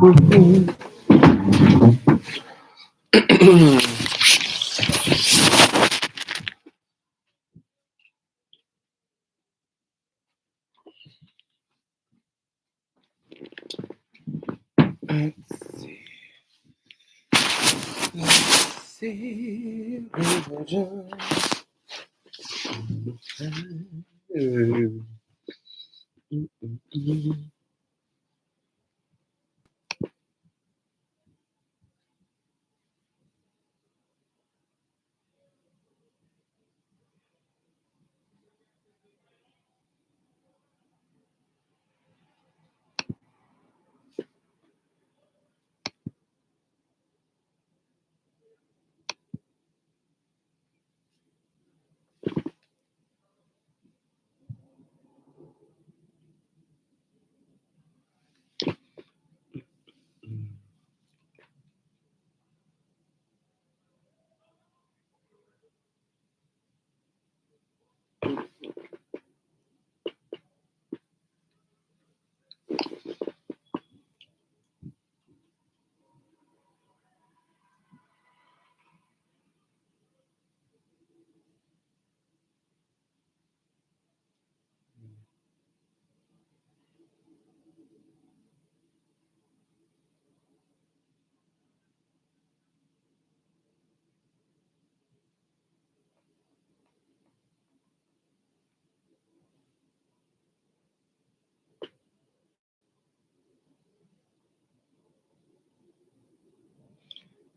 Let's see.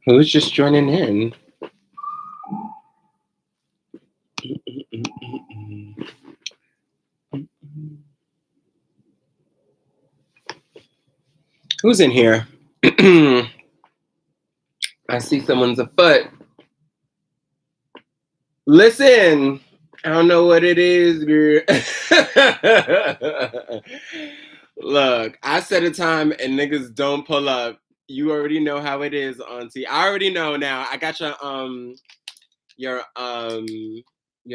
Who's just joining in? Who's in here? I see someone's afoot. Listen, I don't know what it is, girl. Look, I set a time and niggas don't pull up. You already know how it is, auntie. I already know now. I got your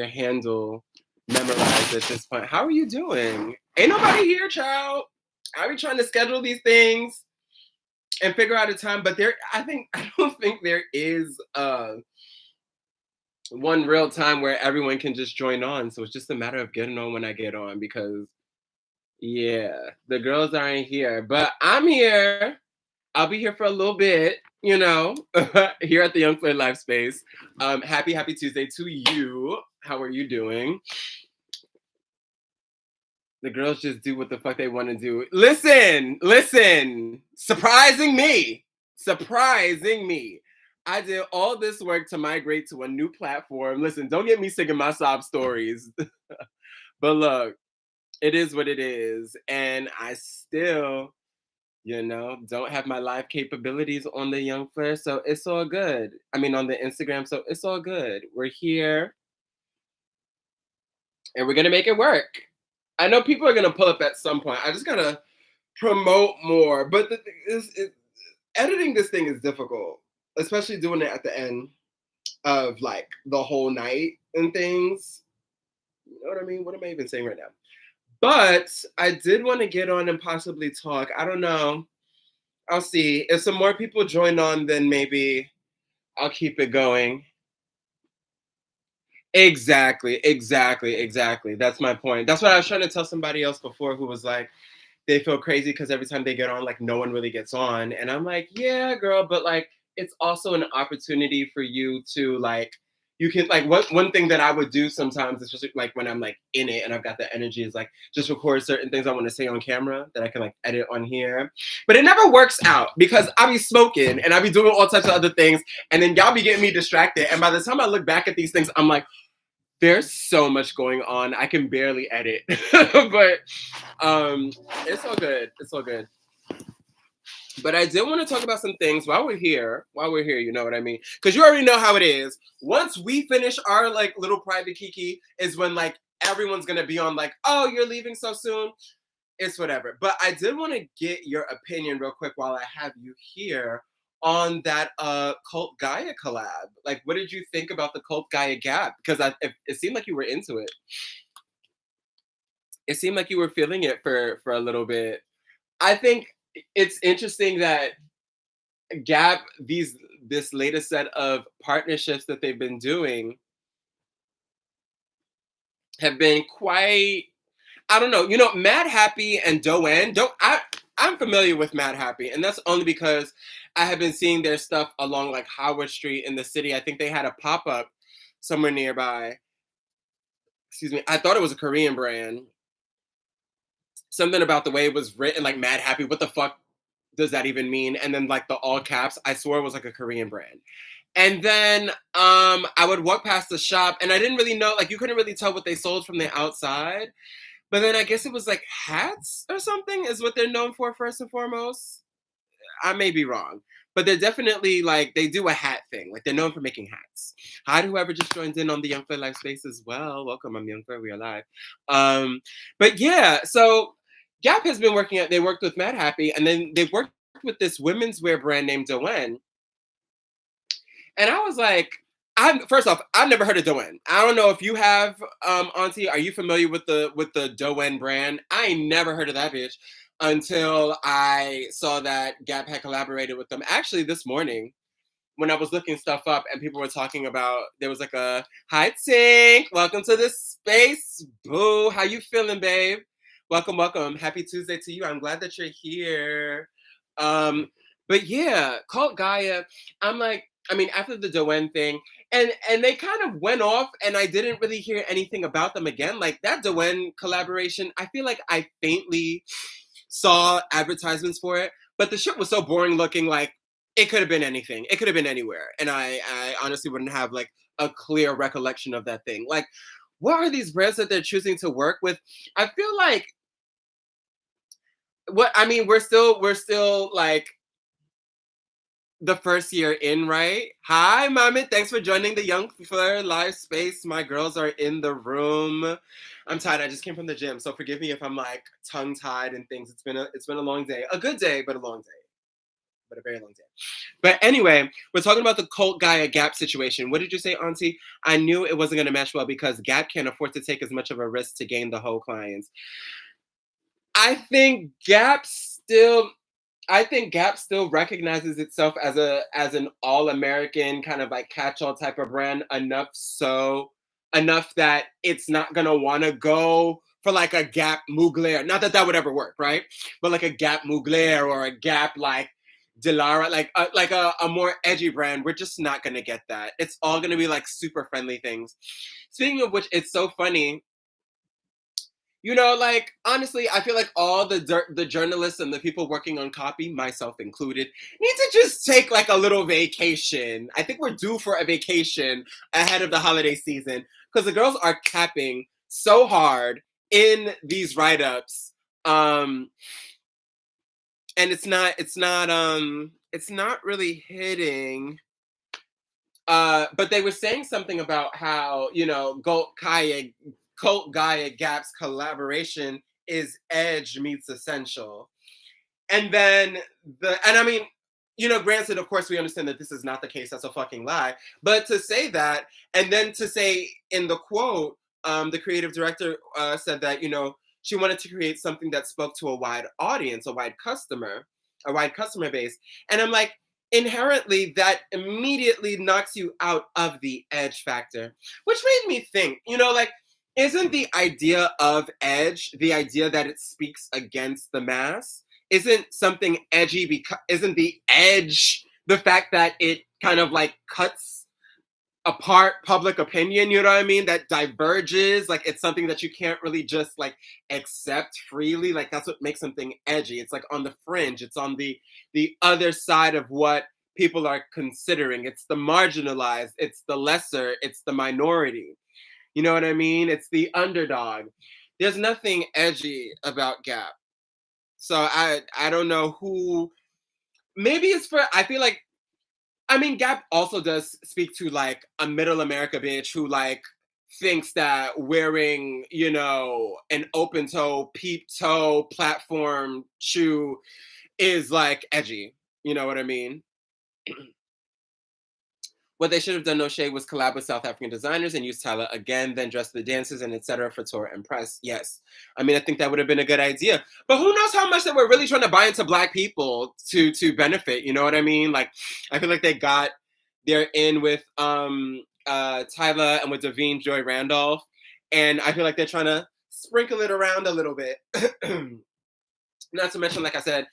handle memorized at this point. How are you doing? Ain't nobody here, child. I be trying to schedule these things and figure out a time, but I don't think there is one real time where everyone can just join on. So it's just a matter of getting on when I get on because yeah, the girls aren't here, but I'm here. I'll be here for a little bit, you know, here at the Yungfleur Live Space. Happy Tuesday to you. How are you doing? The girls just do what the fuck they want to do. Listen. Surprising me. I did all this work to migrate to a new platform. Listen, don't get me singing my sob stories. But look, it is what it is. And I still, don't have my live capabilities on the Yungfleur. So it's all good. I mean, on the Instagram. So it's all good. We're here. And we're going to make it work. I know people are going to pull up at some point. I just got to promote more. But the thing is, editing this thing is difficult, especially doing it at the end of like the whole night and things. You know what I mean? What am I even saying right now? But I did want to get on and possibly talk. I don't know. I'll see. If some more people join on, then maybe I'll keep it going. Exactly. That's my point. That's what I was trying to tell somebody else before who was like, they feel crazy because every time they get on, like no one really gets on. And I'm like, yeah, girl, but like it's also an opportunity for you to like, you can like one thing that I would do sometimes, especially like when I'm like in it and I've got the energy, is like just record certain things I want to say on camera that I can like edit on here. But it never works out because I be smoking and I be doing all types of other things, and then y'all be getting me distracted. And by the time I look back at these things, I'm like, there's so much going on. I can barely edit. But it's all good. But I did want to talk about some things while we're here, you know what I mean? Because you already know how it is. Once we finish our like little private kiki is when like everyone's gonna be on like, oh, you're leaving so soon. It's whatever. But I did want to get your opinion real quick while I have you here on that Cult Gaia collab. Like, what did you think about the Cult Gaia gap? Because it seemed like you were into it. It seemed like you were feeling it for a little bit. I think it's interesting that Gap, this latest set of partnerships that they've been doing have been quite, I don't know, Mad Happy and Doen. Don't I'm familiar with Mad Happy, and that's only because I have been seeing their stuff along like Howard Street in the city. I think they had a pop-up somewhere nearby. Excuse me. I thought it was a Korean brand. Something about the way it was written, like Mad Happy. What the fuck does that even mean? And then like the all caps, I swore it was like a Korean brand. And then I would walk past the shop and I didn't really know, like you couldn't really tell what they sold from the outside. But then I guess it was like hats or something is what they're known for first and foremost. I may be wrong. But they're definitely like they do a hat thing. Like they're known for making hats. Hi to whoever just joined in on the Yungfleur Live Space as well. Welcome, I'm Yungfleur, we are live. But yeah, so Gap has been working at they worked with Mad Happy and then they worked with this women's wear brand named Doen. And I was like, I'm first off, I've never heard of Doen. I don't know if you have, Auntie. Are you familiar with the Doen brand? I ain't never heard of that bitch until I saw that Gap had collaborated with them. Actually, this morning when I was looking stuff up and people were talking about, there was like a hi Tink, welcome to this space, boo. How you feeling, babe? Welcome, welcome. Happy Tuesday to you. I'm glad that you're here. Um, but yeah, Cult Gaia. I'm like, I mean, after the Doen thing, and they kind of went off, and I didn't really hear anything about them again. Like that Doen collaboration, I feel like I faintly saw advertisements for it, but the shit was so boring looking. Like it could have been anything. It could have been anywhere, and I honestly wouldn't have like a clear recollection of that thing. Like, what are these brands that they're choosing to work with? I feel like what I mean. We're still like the first year in, right? Hi, Mommy. Thanks for joining the Young Fleur live space. My girls are in the room. I'm tired. I just came from the gym, so forgive me if I'm like tongue tied and things. It's been a long day, a good day, but a long day, but a very long day. But anyway, we're talking about the Cult Gaia Gap situation. What did you say, Auntie? I knew it wasn't going to mesh well because Gap can't afford to take as much of a risk to gain the whole clients. I think Gap still I think Gap still recognizes itself as an all-American kind of like catch-all type of brand enough that it's not gonna want to go for like a Gap Mugler. Not that that would ever work, right? But like a Gap Mugler or a Gap like Dilara, like a more edgy brand. We're just not gonna get that. It's all gonna be like super friendly things. Speaking of which, it's so funny like honestly, I feel like all the journalists and the people working on copy, myself included, need to just take like a little vacation. I think we're due for a vacation ahead of the holiday season because the girls are capping so hard in these write-ups, and it's not really hitting. But they were saying something about how Cult Gaia Gap's collaboration is Edge meets Essential. And then and I mean, granted, of course, we understand that this is not the case. That's a fucking lie. But to say that, and then to say in the quote, the creative director said that, she wanted to create something that spoke to a wide audience, a wide customer base. And I'm like, inherently, that immediately knocks you out of the edge factor, which made me think, like, isn't the idea of edge the idea that it speaks against the mass? Isn't something edgy because isn't the edge the fact that it kind of like cuts apart public opinion, you know what I mean? That diverges, like it's something that you can't really just like accept freely. Like that's what makes something edgy. It's like on the fringe. It's on the other side of what people are considering. It's the marginalized, it's the lesser, it's the minority. You know what I mean? It's the underdog. There's nothing edgy about Gap. So I don't know who. Maybe it's for. I feel like. I mean, Gap also does speak to like a middle America bitch who like thinks that wearing an open toe, peep toe platform shoe is like edgy. You know what I mean? What they should have done, no shade, was collab with South African designers and use Tyler again, then dress the dancers and etc. for tour and press. Yes. I mean, I think that would have been a good idea. But who knows how much that we're really trying to buy into black people to benefit, you know what I mean? Like, I feel like they're in with Tyler and with Davine Joy Randolph. And I feel like they're trying to sprinkle it around a little bit. Not to mention, like I said,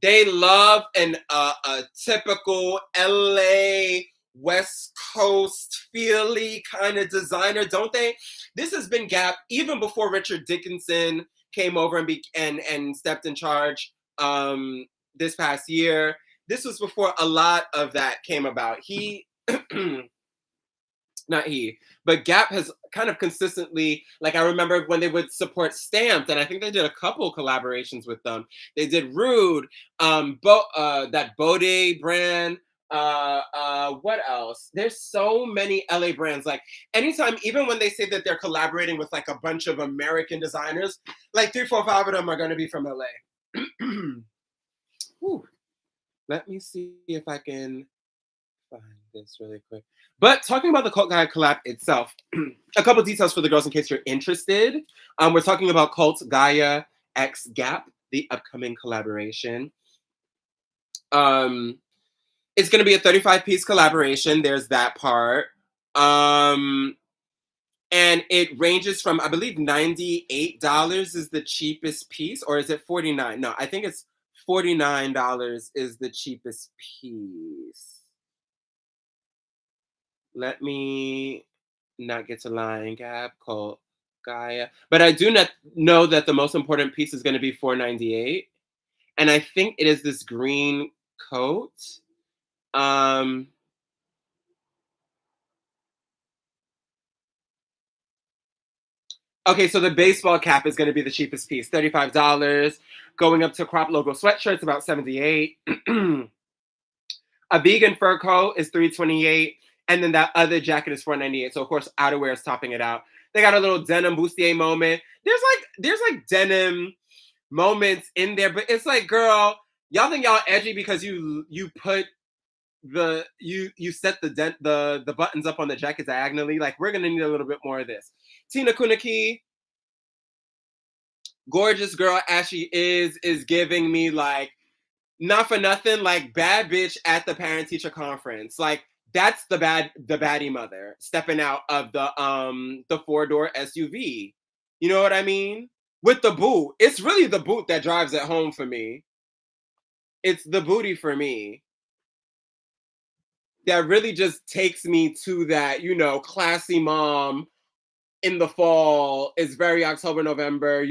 they love a typical LA West Coast feely kind of designer, don't they? This has been Gap even before Richard Dickinson came over and stepped in charge this past year. This was before a lot of that came about. Not he, but Gap has kind of consistently, like I remember when they would support Stamped, and I think they did a couple collaborations with them. They did Rude, that Bode brand. What else? There's so many LA brands. Like anytime, even when they say that they're collaborating with like a bunch of American designers, like 3, 4, 5 of them are going to be from LA. Whew. Let me see if I can find this really quick. But talking about the Cult Gaia collab itself, a couple details for the girls in case you're interested. We're talking about Cult Gaia X Gap, the upcoming collaboration. It's going to be a 35-piece collaboration. There's that part. And it ranges from, I believe, $98 is the cheapest piece, or is it $49? No, I think it's $49 is the cheapest piece. Let me not get to line Gap, Cult, Gaia. But I do not know that the most important piece is going to be $498. And I think it is this green coat. Okay, so the baseball cap is going to be the cheapest piece, $35. Going up to crop logo sweatshirts, about $78. A vegan fur coat is $328, and then that other jacket is $498. So of course, outerwear is topping it out. They got a little denim bustier moment. There's like denim moments in there, but it's like, girl, y'all think y'all edgy because you put you set the buttons up on the jacket diagonally. Like, we're gonna need a little bit more of this. Tina Kuniki, gorgeous girl as she is giving me like, not for nothing, like bad bitch at the parent teacher conference. Like that's the baddie mother stepping out of the 4-door SUV. You know what I mean? With the boot. It's really the boot that drives it home for me. It's the booty for me that really just takes me to that, classy mom in the fall. It's very October, November,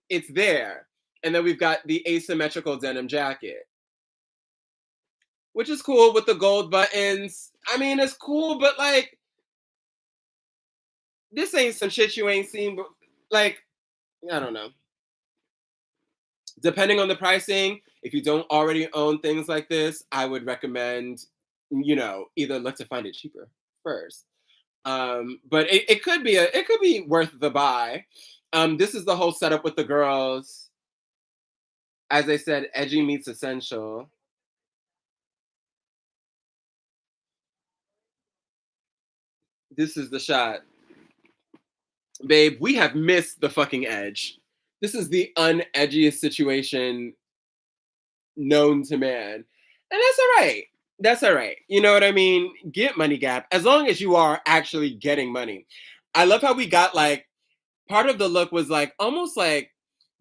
it's there. And then we've got the asymmetrical denim jacket, which is cool with the gold buttons. I mean, it's cool, but like, this ain't some shit you ain't seen, but like, I don't know. Depending on the pricing, if you don't already own things like this, I would recommend, either look to find it cheaper first. But it could be worth the buy. This is the whole setup with the girls. As I said, edgy meets essential. This is the shot. Babe, we have missed the fucking edge. This is the unedgiest situation known to man. And that's all right. That's all right. You know what I mean? Get money, Gap, as long as you are actually getting money. I love how we got like, part of the look was like almost like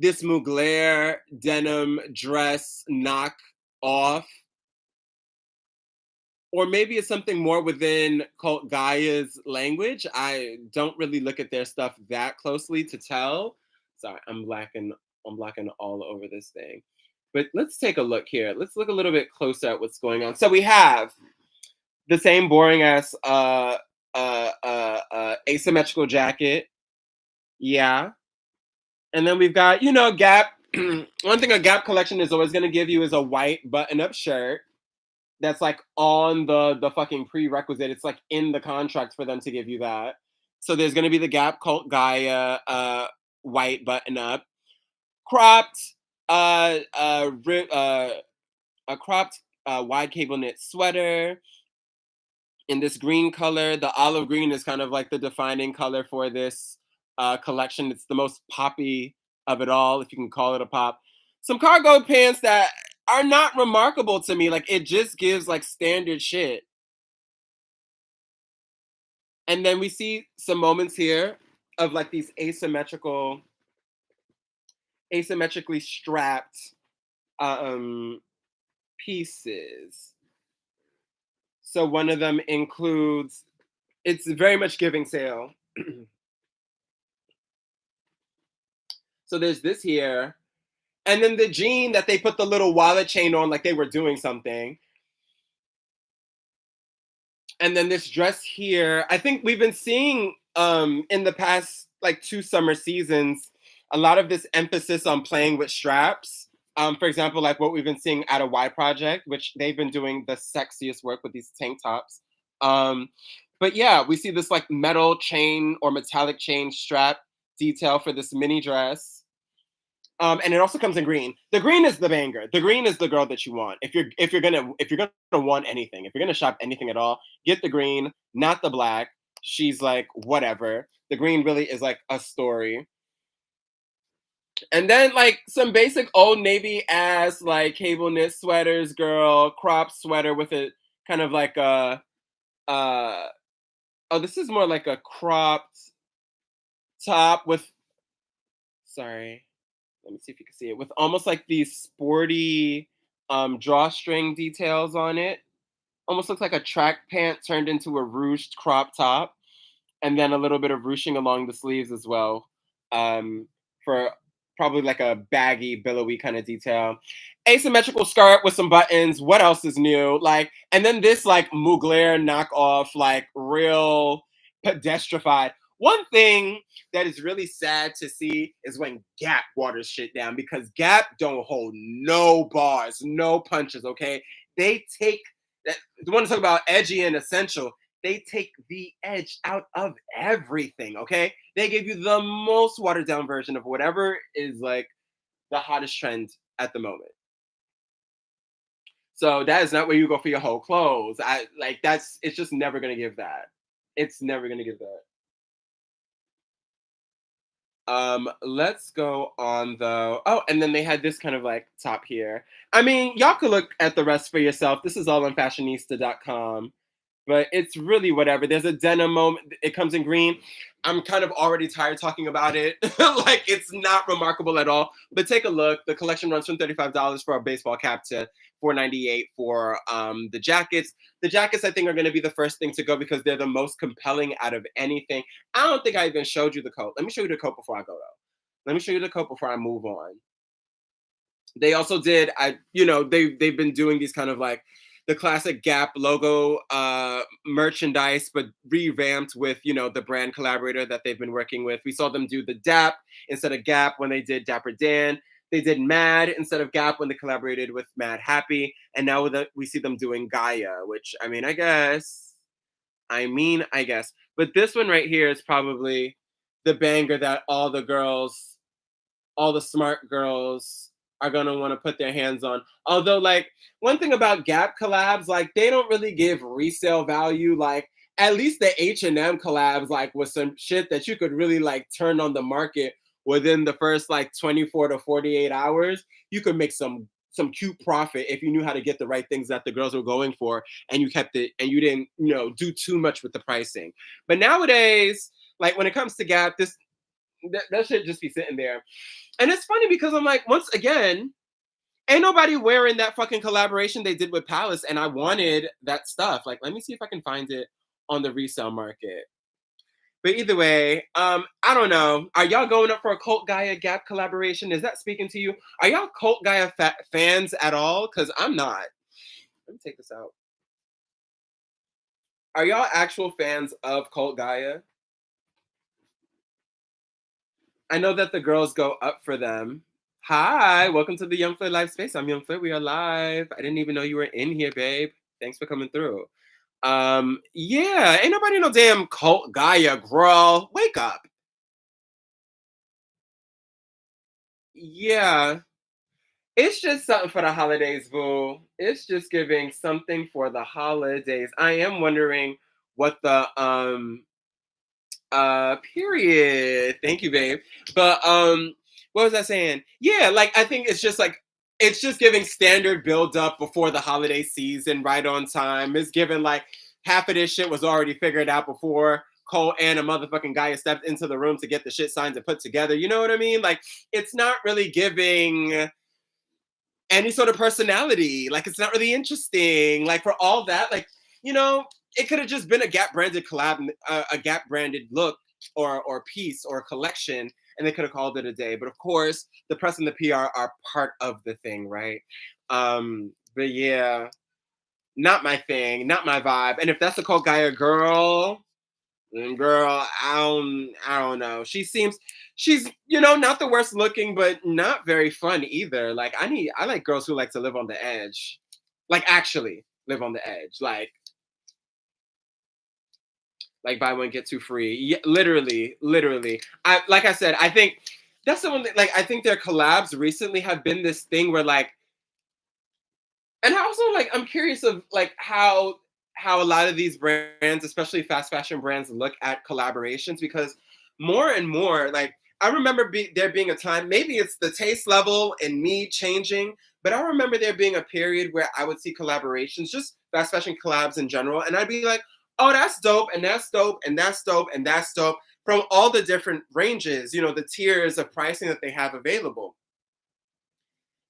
this Mugler denim dress knock off. Or maybe it's something more within Cult Gaia's language. I don't really look at their stuff that closely to tell. Sorry, I'm blacking all over this thing. But let's take a look here. Let's look a little bit closer at what's going on. So we have the same boring ass asymmetrical jacket. Yeah. And then we've got, Gap. One thing a Gap collection is always going to give you is a white button-up shirt. That's like on the fucking prerequisite. It's like in the contract for them to give you that. So there's gonna be the Gap Cult Gaia white button up, cropped a cropped wide cable knit sweater, in this green color. The olive green is kind of like the defining color for this collection. It's the most poppy of it all, if you can call it a pop. Some cargo pants that are not remarkable to me. Like it just gives like standard shit. And then we see some moments here of like these asymmetrically strapped um pieces. So one of them includes, it's very much giving sale. So there's this here, and then the jean that they put the little wallet chain on like they were doing something. And then this dress here, I think we've been seeing in the past like two summer seasons a lot of this emphasis on playing with straps. For example, like what we've been seeing at a Y Project, which they've been doing the sexiest work with these tank tops. Um, but yeah, we see this like metal chain or metallic chain strap detail for this mini dress. And it also comes in green. The green is the banger. The green is the girl that you want. If you're gonna want anything, if you're gonna shop anything at all, get the green, not the black. She's like whatever. The green really is like a story. And then like some basic old navy ass like cable knit sweaters, girl, crop sweater with a kind of like a uh oh, this is more like a cropped top with, sorry, let me see if you can see it, with almost like these sporty drawstring details on it. Almost looks like a track pant turned into a ruched crop top, and then a little bit of ruching along the sleeves as well, for probably like a baggy, billowy kind of detail. Asymmetrical skirt with some buttons. What else is new? Like, and then this like Mugler knockoff, like real pedestrified. One thing that is really sad to see is when Gap waters shit down, because Gap don't hold no bars, no punches. Okay, they take that. The one to talk about edgy and essential, they take the edge out of everything, okay? They give you the most watered down version of whatever is like the hottest trend at the moment. So that is not where you go for your whole clothes. I like that's it's just never gonna give that. It's never gonna give that. Let's go on though. Oh, and then they had this kind of like top here. I mean, y'all could look at the rest for yourself. This is all on fashionista.com, but it's really whatever. There's a denim moment. It comes in green. I'm kind of already tired talking about it. Like it's not remarkable at all. But take a look. The collection runs from $35 for a baseball cap to $4.98 for the jackets. The jackets I think are going to be the first thing to go because they're the most compelling out of anything. I don't think I even showed you the coat. Let me show you the coat before I go though. Let me show you the coat before I move on. They also did, they've been doing these kind of like the classic Gap logo merchandise, but revamped with the brand collaborator that they've been working with. We saw them do the Dap instead of Gap when they did Dapper Dan. They did Mad instead of Gap when they collaborated with Mad Happy, and now we see them doing Gaia, which I guess. But this one right here is probably the banger that all the smart girls are gonna want to put their hands on. Although, like, one thing about Gap collabs, like they don't really give resale value. Like, at least the H&M collabs, like, was some shit that you could really like turn on the market within the first like 24 to 48 hours. You could make some cute profit if you knew how to get the right things that the girls were going for, and you kept it, and you didn't, do too much with the pricing. But nowadays, like when it comes to Gap, that should just be sitting there. And it's funny because I'm like, once again, ain't nobody wearing that fucking collaboration they did with Palace, and I wanted that stuff. Like, let me see if I can find it on the resale market. But either way, I don't know. Are y'all going up for a Cult Gaia Gap collaboration? Is that speaking to you? Are y'all Cult Gaia fans at all? Because I'm not. Let me take this out. Are y'all actual fans of Cult Gaia? I know that the girls go up for them. Hi, welcome to the Yungfleur Live Space. I'm Yungfleur. We are live. I didn't even know you were in here, babe. Thanks for coming through. Yeah, ain't nobody no damn Cult Gaia, girl. Wake up. Yeah, It's just something for the holidays, boo. It's just giving something for the holidays. I am wondering what the period. Thank you, babe. But what was I saying? Yeah, like I think it's just like it's just giving standard build up before the holiday season, right on time. It's given like half of this shit was already figured out before Cole and a motherfucking guy stepped into the room to get the shit signed and put together. You know what I mean? Like it's not really giving any sort of personality. Like it's not really interesting. Like for all that, like you know, it could have just been a Gap branded collab, a Gap branded look or piece or collection, and they could have called it a day. But of course, the press and the PR are part of the thing, right? But yeah, not my thing, not my vibe. And if that's a called guy or girl, girl, I don't know. She's not the worst looking, but not very fun either. Like I like girls who like to live on the edge, like actually live on the edge, like buy one get two free. Yeah, literally, literally. Like I said, I think that's the one that like I think their collabs recently have been this thing where like and I also like I'm curious of like how a lot of these brands, especially fast fashion brands, look at collaborations because more and more like I remember there being a time, maybe it's the taste level and me changing, but I remember there being a period where I would see collaborations, just fast fashion collabs in general, and I'd be like, oh, that's dope, and that's dope, and that's dope, and that's dope from all the different ranges, the tiers of pricing that they have available.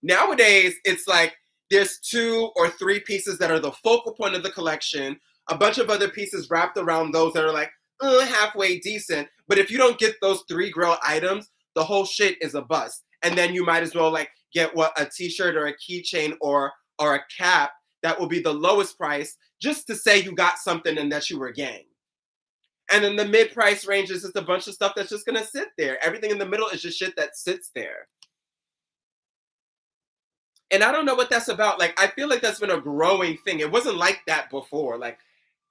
Nowadays, it's like there's two or three pieces that are the focal point of the collection, a bunch of other pieces wrapped around those that are like halfway decent. But if you don't get those three grill items, the whole shit is a bust. And then you might as well like get what a t-shirt or a keychain or a cap that will be the lowest price just to say you got something and that you were gang. And then the mid-price range is just a bunch of stuff that's just gonna sit there. Everything in the middle is just shit that sits there. And I don't know what that's about. Like, I feel like that's been a growing thing. It wasn't like that before. Like,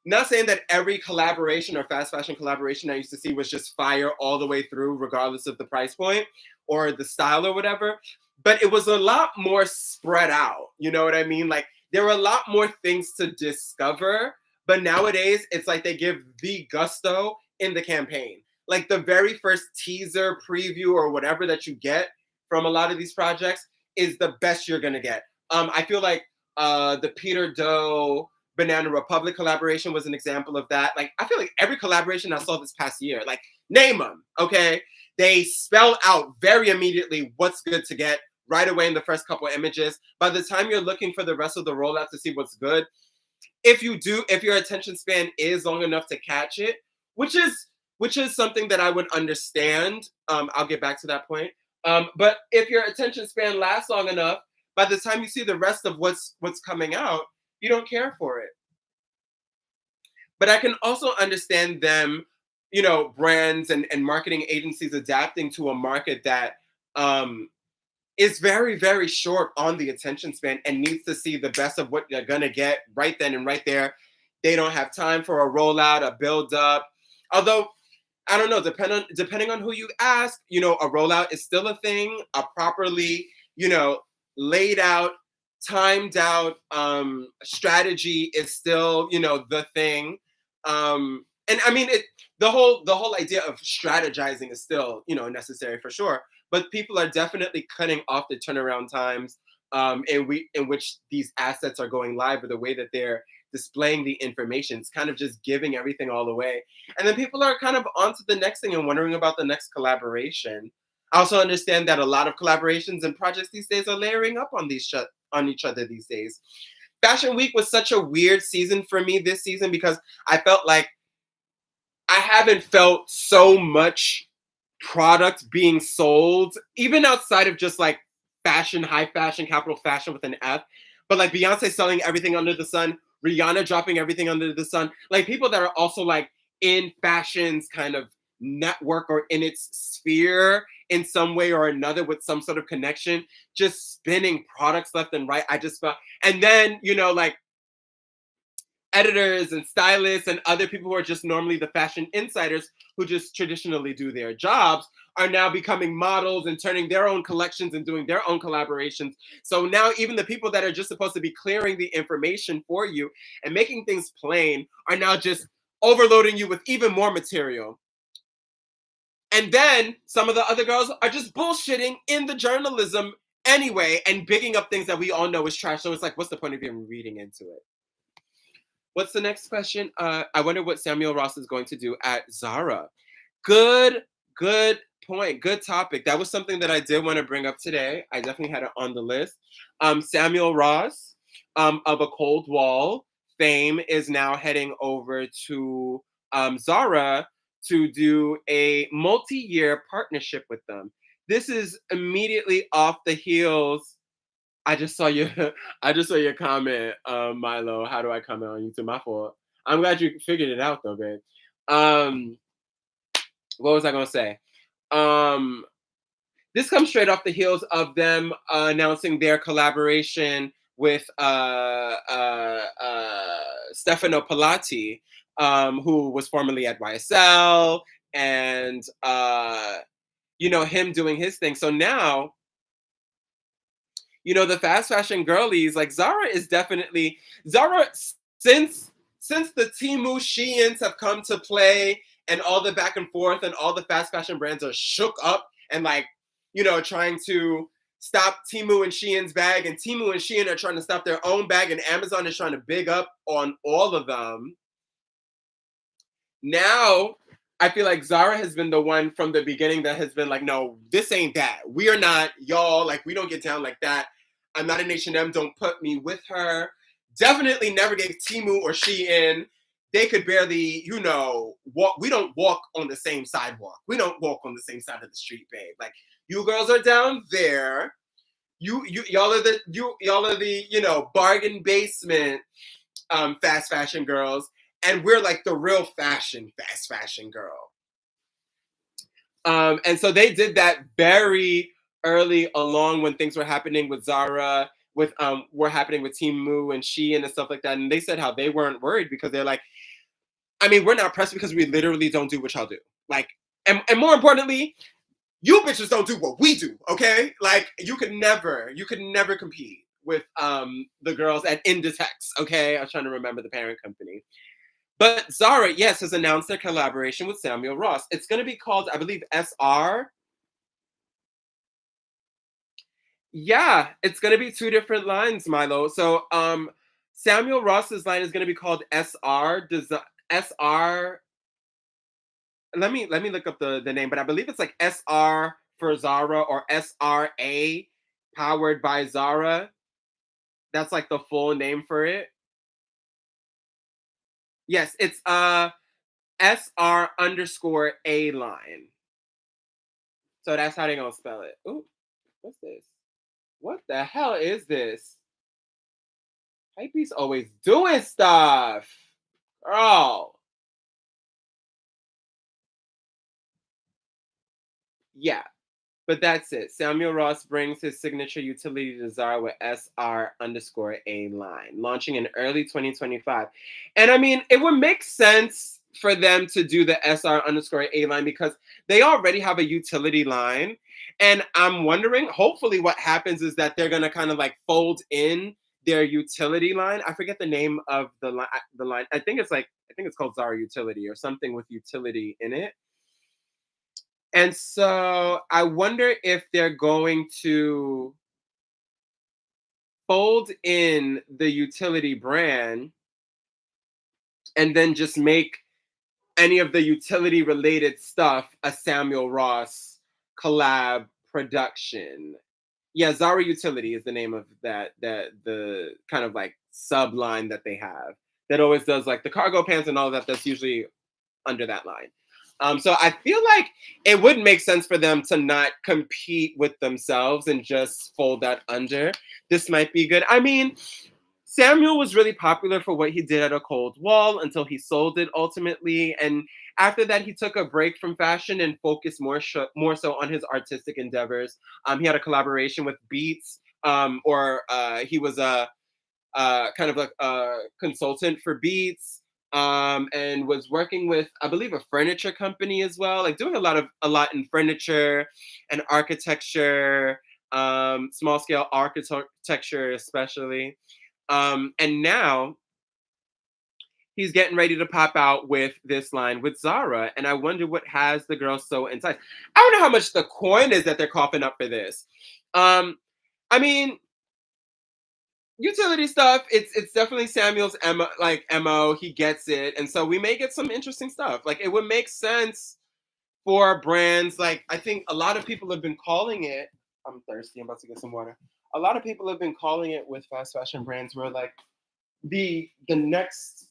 not saying that every collaboration or fast fashion collaboration I used to see was just fire all the way through, regardless of the price point or the style or whatever. But it was a lot more spread out. You know what I mean? Like, there were a lot more things to discover. But nowadays, it's like they give the gusto in the campaign. Like, the very first teaser, preview, or whatever that you get from a lot of these projects is the best you're gonna get. I feel like the Peter Doe Banana Republic collaboration was an example of that. Like, I feel like every collaboration I saw this past year, like, name them, okay? They spell out very immediately what's good to get right away in the first couple of images. By the time you're looking for the rest of the rollout to see what's good, if your attention span is long enough to catch it, which is something that I would understand. I'll get back to that point. But if your attention span lasts long enough, by the time you see the rest of what's coming out, you don't care for it. But I can also understand them, brands and marketing agencies adapting to a market that um, is very, very short on the attention span and needs to see the best of what they're gonna get right then and right there. They don't have time for a rollout, a build up. Although I don't know, depending on who you ask, a rollout is still a thing. A properly, laid out, timed out strategy is still, the thing. And I mean the whole idea of strategizing is still, necessary for sure. But people are definitely cutting off the turnaround times in which these assets are going live or the way that they're displaying the information. It's kind of just giving everything all away. And then people are kind of on to the next thing and wondering about the next collaboration. I also understand that a lot of collaborations and projects these days are layering up on each other these days. Fashion Week was such a weird season for me this season because I felt like I haven't felt so much product being sold, even outside of just like fashion, high fashion, capital fashion with an F. But like Beyonce selling everything under the sun, Rihanna dropping everything under the sun, like people that are also like in fashion's kind of network or in its sphere in some way or another with some sort of connection, just spinning products left and right. I just felt, and then, like editors and stylists and other people who are just normally the fashion insiders who just traditionally do their jobs are now becoming models and turning their own collections and doing their own collaborations. So now even the people that are just supposed to be clearing the information for you and making things plain are now just overloading you with even more material. And then some of the other girls are just bullshitting in the journalism anyway and bigging up things that we all know is trash. So it's like, what's the point of even reading into it? What's the next question? I wonder what Samuel Ross is going to do at Zara. Good, good point. Good topic. That was something that I did want to bring up today. I definitely had it on the list. Samuel Ross of A Cold Wall fame is now heading over to Zara to do a multi-year partnership with them. This is immediately off the heels. I just saw your I just saw your comment, Milo. How do I comment on YouTube? My fault. I'm glad you figured it out though, babe. Um, what was I gonna say? Um, this comes straight off the heels of them announcing their collaboration with Stefano Pilati, who was formerly at YSL, and him doing his thing. So now the fast fashion girlies, like Zara is definitely Zara since the Temu Sheins have come to play and all the back and forth and all the fast fashion brands are shook up and like, trying to stop Temu and Shein's bag, and Temu and Shein are trying to stop their own bag, and Amazon is trying to big up on all of them. Now I feel like Zara has been the one from the beginning that has been like, no, this ain't that. We are not y'all. Like, we don't get down like that. I'm not an H&M. Don't put me with her. Definitely never gave Temu or Shein. They could barely, walk. We don't walk on the same sidewalk. We don't walk on the same side of the street, babe. Like, you girls are down there. Y'all are the bargain basement fast fashion girls, and we're like the real fast fashion girl. And so they did that very early along when things were happening with Zara, were happening with Temu and Shein and stuff like that. And they said how they weren't worried because they're like, I mean, we're not pressed because we literally don't do what y'all do. Like, and more importantly, you bitches don't do what we do, okay? Like, you could never compete with the girls at Inditex, okay? I was trying to remember the parent company. But Zara, yes, has announced their collaboration with Samuel Ross. It's going to be called, I believe, SR. Yeah, it's going to be two different lines, Milo. So Samuel Ross's line is going to be called SR. SR. Let me look up the name, but I believe it's like SR for Zara or SRA, powered by Zara. That's like the full name for it. Yes, it's SR underscore A line. So that's how they're gonna spell it. Ooh, what's this? What the hell is this? Hypebeast always doing stuff. Girl. Yeah. But that's it. Samuel Ross brings his signature utility to Zara with SR underscore A line, launching in early 2025. And I mean, it would make sense for them to do the SR underscore A line because they already have a utility line. And I'm wondering, hopefully, what happens is that they're going to kind of like fold in their utility line. I forget the name of the line. I think it's called Zara Utility or something with utility in it. And so I wonder if they're going to fold in the utility brand and then just make any of the utility related stuff a Samuel Ross collab production. Yeah, Zara Utility is the name of the kind of like sub line that they have that always does like the cargo pants and all that. That's usually under that line. So I feel like it would make sense for them to not compete with themselves and just fold that under. This might be good. I mean, Samuel was really popular for what he did at A Cold Wall until he sold it ultimately. And after that, he took a break from fashion and focused more so on his artistic endeavors. He had a collaboration with Beats, he was a kind of like a consultant for Beats, and was working with, I believe, a furniture company as well, like doing a lot in furniture and architecture, small scale architecture especially. And now he's getting ready to pop out with this line with Zara, and I wonder what has the girl so enticed. I don't know how much the coin is that they're coughing up for this. Um, I mean, utility stuff. It's definitely Samuel's mo. He gets it, and so we may get some interesting stuff. Like it would make sense for brands. Like I think a lot of people have been calling it. I'm thirsty. I'm about to get some water. A lot of people have been calling it with fast fashion brands where like the next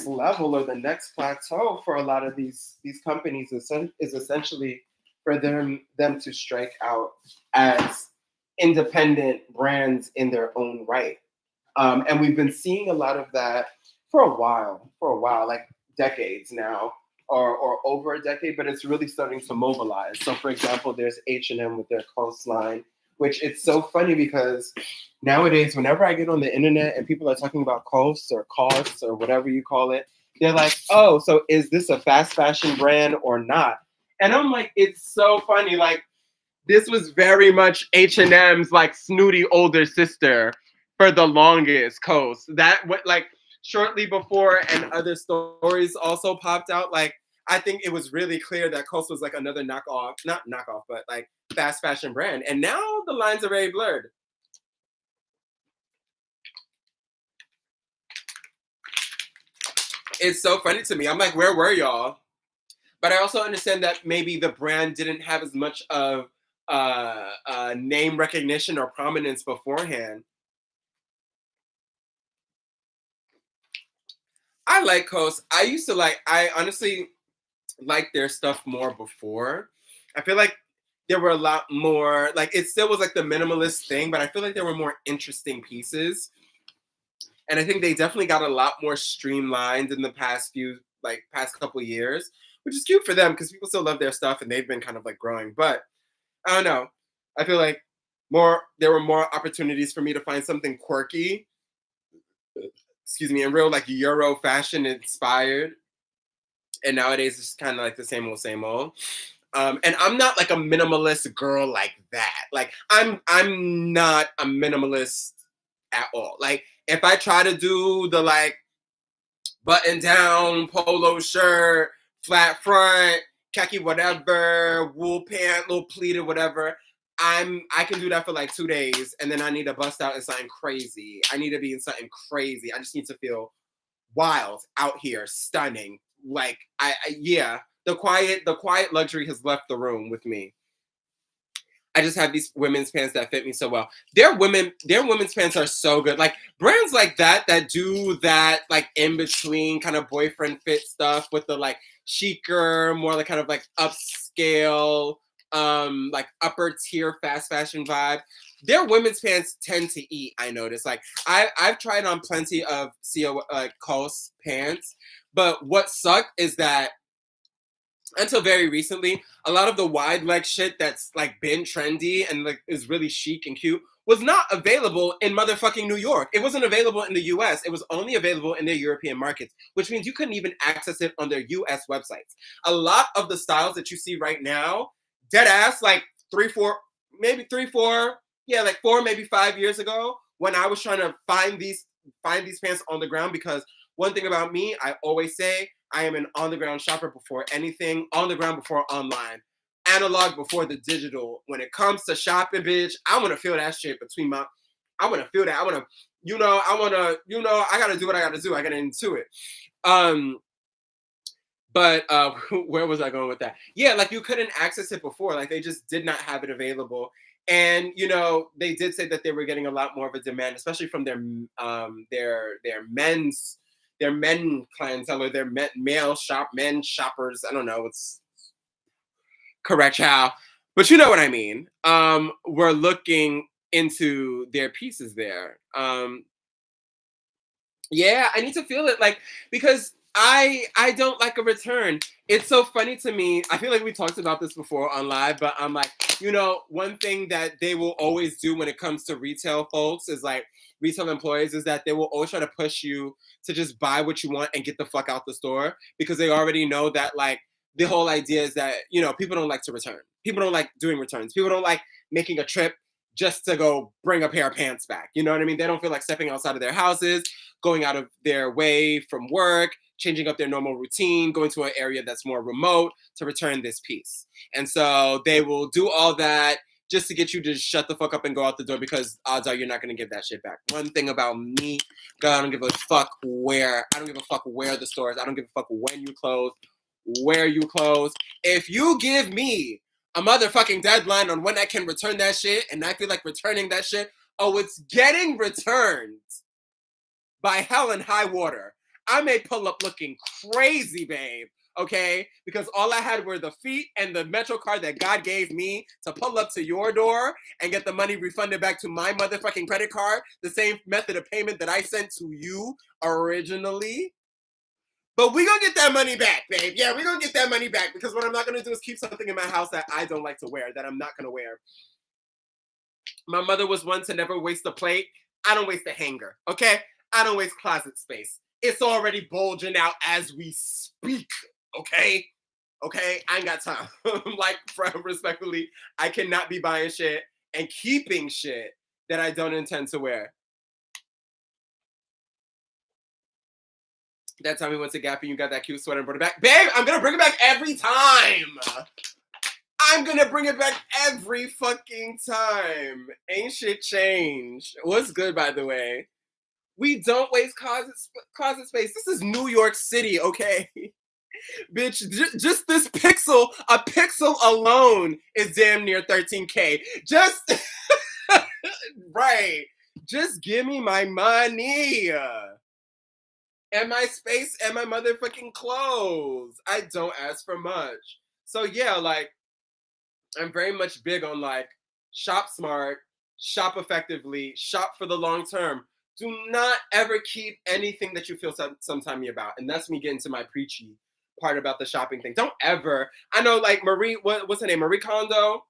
level or the next plateau for a lot of these companies is essentially for them to strike out as independent brands in their own right. And we've been seeing a lot of that for a while, like decades now, or over a decade. But it's really starting to mobilize. So, for example, there's H&M with their coastline, which it's so funny because nowadays, whenever I get on the internet and people are talking about costs or costs or whatever you call it, they're like, "Oh, so is this a fast fashion brand or not?" And I'm like, it's so funny. Like this was very much H&M's like snooty older sister for the longest. Coast that what like shortly before, and other stories also popped out. Like I think it was really clear that Coast was like another knockoff, not knockoff, but like fast fashion brand. And now the lines are very blurred. It's so funny to me. I'm like, where were y'all? But I also understand that maybe the brand didn't have as much of name recognition or prominence beforehand. I like Coast. I honestly liked their stuff more before. I feel like there were a lot more, like, it still was like the minimalist thing, but I feel like there were more interesting pieces. And I think they definitely got a lot more streamlined in the past couple years, which is cute for them because people still love their stuff and they've been kind of like growing. But I don't know. I feel like there were more opportunities for me to find something quirky, excuse me, and real like Euro fashion inspired. And nowadays it's kind of like the same old, same old. And I'm not like a minimalist girl like that. Like I'm not a minimalist at all. Like if I try to do the like button down polo shirt, flat front, khaki whatever, wool pant, little pleated whatever. I can do that for like 2 days, and then I need to bust out in something crazy. I need to be in something crazy. I just need to feel wild out here, stunning. Like yeah, the quiet luxury has left the room with me. I just have these women's pants that fit me so well. Their women's pants are so good. Like brands like that do that like in between kind of boyfriend fit stuff with the like chicer, more like kind of like upscale, like upper tier fast fashion vibe. Their women's pants tend to eat. I notice. Like I've tried on plenty of COS pants, but what sucked is that until very recently, a lot of the wide leg shit that's like been trendy and like is really chic and cute was not available in motherfucking New York. It wasn't available in the US. It was only available in their European markets, which means you couldn't even access it on their US websites. A lot of the styles that you see right now, dead ass, like maybe 4, yeah, like 4, maybe 5 years ago, when I was trying to find these pants on the ground, because one thing about me, I always say I am an on the ground shopper before anything, on the ground before online, analog before the digital. When it comes to shopping, bitch, I want to feel that shit between my, I want to feel that. I want to, I got to do what I got to do. I got to into it. Um, but where was I going with that? Yeah, like you couldn't access it before. Like they just did not have it available. And they did say that they were getting a lot more of a demand, especially from their men clientele, or their men shoppers. I don't know what's correct how, but you know what I mean. We're looking into their pieces there. Yeah, I need to feel it, like, because I don't like a return. It's so funny to me. I feel like we talked about this before on live, but I'm like, one thing that they will always do when it comes to retail folks is like retail employees is that they will always try to push you to just buy what you want and get the fuck out the store because they already know that like the whole idea is that, people don't like to return. People don't like doing returns. People don't like making a trip just to go bring a pair of pants back. You know what I mean? They don't feel like stepping outside of their houses, going out of their way from work, changing up their normal routine, going to an area that's more remote to return this piece. And so they will do all that just to get you to shut the fuck up and go out the door because odds are you're not going to give that shit back. One thing about me, God, I don't give a fuck where. I don't give a fuck where the store is. I don't give a fuck when you close, where you close. If you give me a motherfucking deadline on when I can return that shit and I feel like returning that shit, oh, it's getting returned by hell and high water. I may pull up looking crazy, babe, okay? Because all I had were the feet and the Metro card that God gave me to pull up to your door and get the money refunded back to my motherfucking credit card, the same method of payment that I sent to you originally. But we gonna get that money back, babe. Yeah, we gonna get that money back because what I'm not gonna do is keep something in my house that I don't like to wear, that I'm not gonna wear. My mother was one to never waste a plate. I don't waste a hanger, okay? I don't waste closet space. It's already bulging out as we speak, okay? Okay, I ain't got time. Like, respectfully, I cannot be buying shit and keeping shit that I don't intend to wear. That time we went to Gap and you got that cute sweater and brought it back. Babe, I'm gonna bring it back every time. I'm gonna bring it back every fucking time. Ain't shit changed. What's good, by the way? We don't waste closet space. This is New York City, okay? Bitch, just this pixel, a pixel alone is damn near 13K. Just, right. Just give me my money. And my space and my motherfucking clothes. I don't ask for much. So yeah, like, I'm very much big on like, shop smart, shop effectively, shop for the long term. Do not ever keep anything that you feel some timey about. And that's me getting to my preachy part about the shopping thing. Don't ever. I know like Marie, what's her name? Marie Kondo,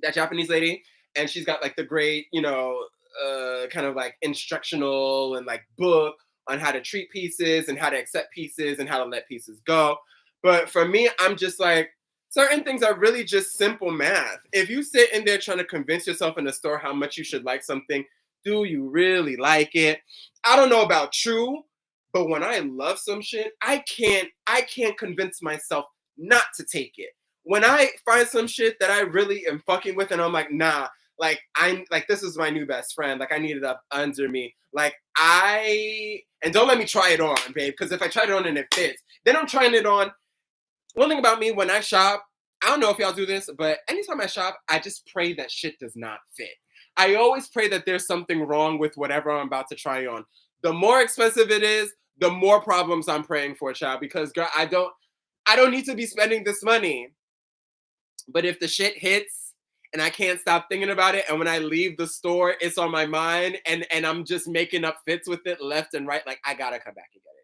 that Japanese lady. And she's got like the great, kind of like instructional and like book on how to treat pieces and how to accept pieces and how to let pieces go. But for me, I'm just like, certain things are really just simple math. If you sit in there trying to convince yourself in the store how much you should like something, do you really like it? I don't know about you, but when I love some shit, I can't convince myself not to take it. When I find some shit that I really am fucking with and I'm like, nah, like I'm like this is my new best friend. Like I need it up under me. Like and don't let me try it on, babe, because if I try it on and it fits, then I'm trying it on. One thing about me when I shop, I don't know if y'all do this, but anytime I shop, I just pray that shit does not fit. I always pray that there's something wrong with whatever I'm about to try on. The more expensive it is, the more problems I'm praying for, child, because girl, I don't need to be spending this money. But if the shit hits and I can't stop thinking about it, and when I leave the store, it's on my mind and I'm just making up fits with it left and right, like I gotta come back and get it.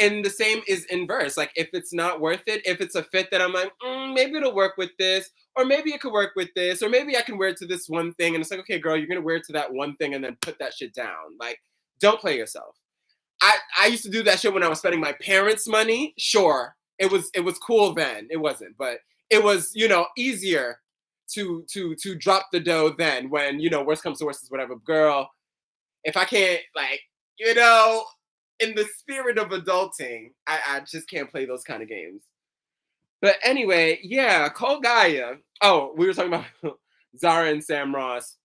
And the same is inverse. Like if it's not worth it, if it's a fit that I'm like, maybe it'll work with this, or maybe it could work with this, or maybe I can wear it to this one thing. And it's like, okay, girl, you're gonna wear it to that one thing and then put that shit down. Like, don't play yourself. I used to do that shit when I was spending my parents' money. Sure, it was cool then. It wasn't, but it was easier to drop the dough then when worst comes to worst is whatever. Girl, if I can't like in the spirit of adulting, I just can't play those kind of games. But anyway, yeah, Cole Gaia. Oh, we were talking about Zara and Sam Ross.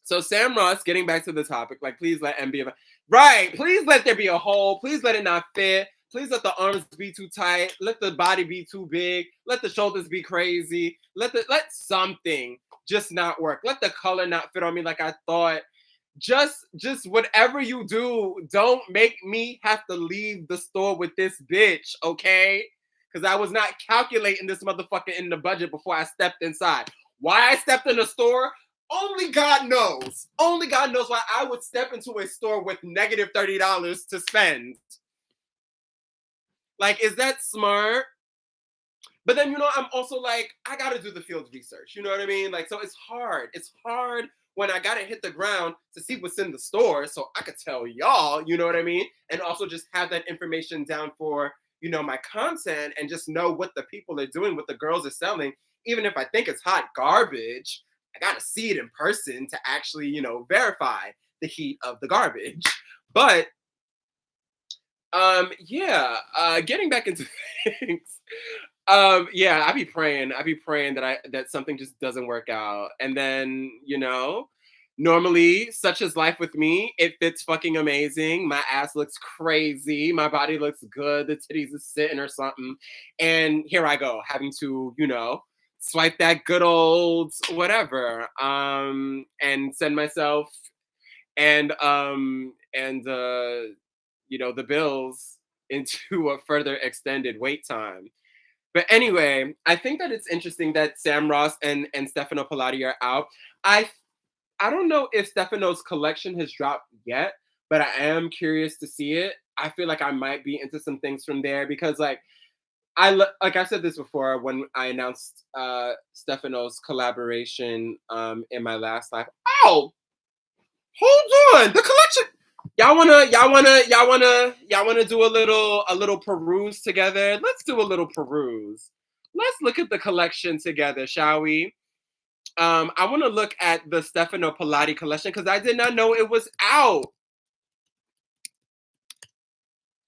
So Sam Ross, getting back to the topic, like please let M be right. Please let there be a hole. Please let it not fit. Please let the arms be too tight. Let the body be too big. Let the shoulders be crazy. Let something just not work. Let the color not fit on me like I thought. Just whatever you do, don't make me have to leave the store with this bitch, okay? Because I was not calculating this motherfucker in the budget before I stepped inside. Why I stepped in the store? Only God knows. Only God knows why I would step into a store with negative $30 to spend. Like, is that smart? But then, I'm also like, I gotta do the field research. You know what I mean? Like, so it's hard. It's hard when I gotta hit the ground to see what's in the store so I could tell y'all, you know what I mean? And also just have that information down for, my content and just know what the people are doing, what the girls are selling. Even if I think it's hot garbage, I gotta see it in person to actually, verify the heat of the garbage. But yeah, getting back into things. Yeah, I be praying that something just doesn't work out. And then, normally, such as life with me, it fits fucking amazing. My ass looks crazy, my body looks good, the titties is sitting or something. And here I go, having to, swipe that good old whatever. And send myself and the bills into a further extended wait time. But anyway, I think that it's interesting that Sam Ross and Stefano Pilati are out. I I don't know if Stefano's collection has dropped yet, but I am curious to see it. I feel like I might be into some things from there because like like I said this before when I announced Stefano's collaboration in my last live. Oh, hold on. The collection. Y'all wanna do a little peruse together? Let's do a little peruse. Let's look at the collection together, shall we? I want to look at the Stefano Pilati collection because I did not know it was out.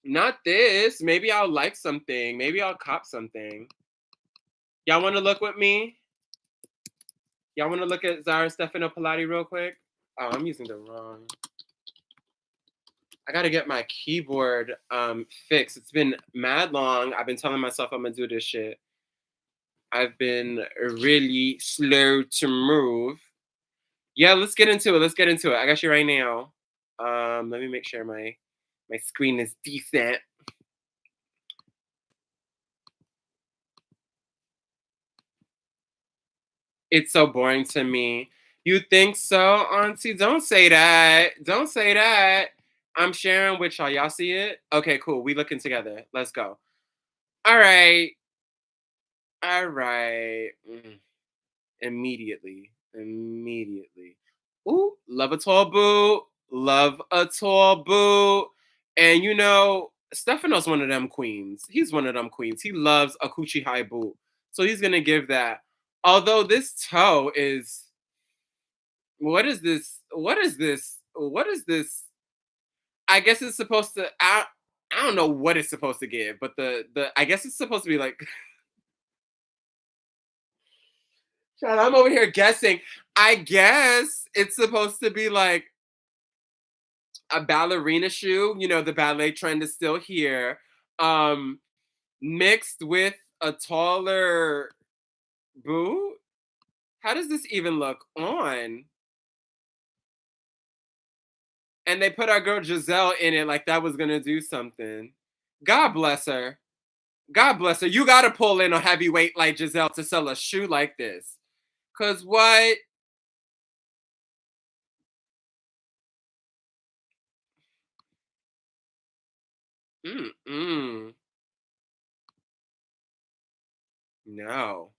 Not this. Maybe I'll like something. Maybe I'll cop something. Y'all want to look with me? Y'all want to look at Zara Stefano Pilati real quick? Oh, I'm using the wrong. I gotta get my keyboard fixed. It's been mad long. I've been telling myself I'm gonna do this shit. I've been really slow to move. Yeah, let's get into it. Let's get into it. I got you right now. Let me make sure my screen is decent. It's so boring to me. You think so, Auntie? Don't say that. Don't say that. I'm sharing with y'all. Y'all see it? Okay, cool. We looking together. Let's go. All right. All right. Immediately. Immediately. Ooh, love a tall boot. Love a tall boot. And Stefano's one of them queens. He's one of them queens. He loves a coochie high boot. So he's gonna give that. Although this toe is what is this? What is this? What is this? I guess it's supposed to I don't know what it's supposed to give, but the I guess it's supposed to be like Child, I'm over here guessing. I guess it's supposed to be like a ballerina shoe. The ballet trend is still here. Um, Mixed with a taller boot. How does this even look on? And they put our girl Giselle in it like that was gonna do something. God bless her. God bless her. You gotta pull in a heavyweight like Giselle to sell a shoe like this. Cause what? Mm-mm. No.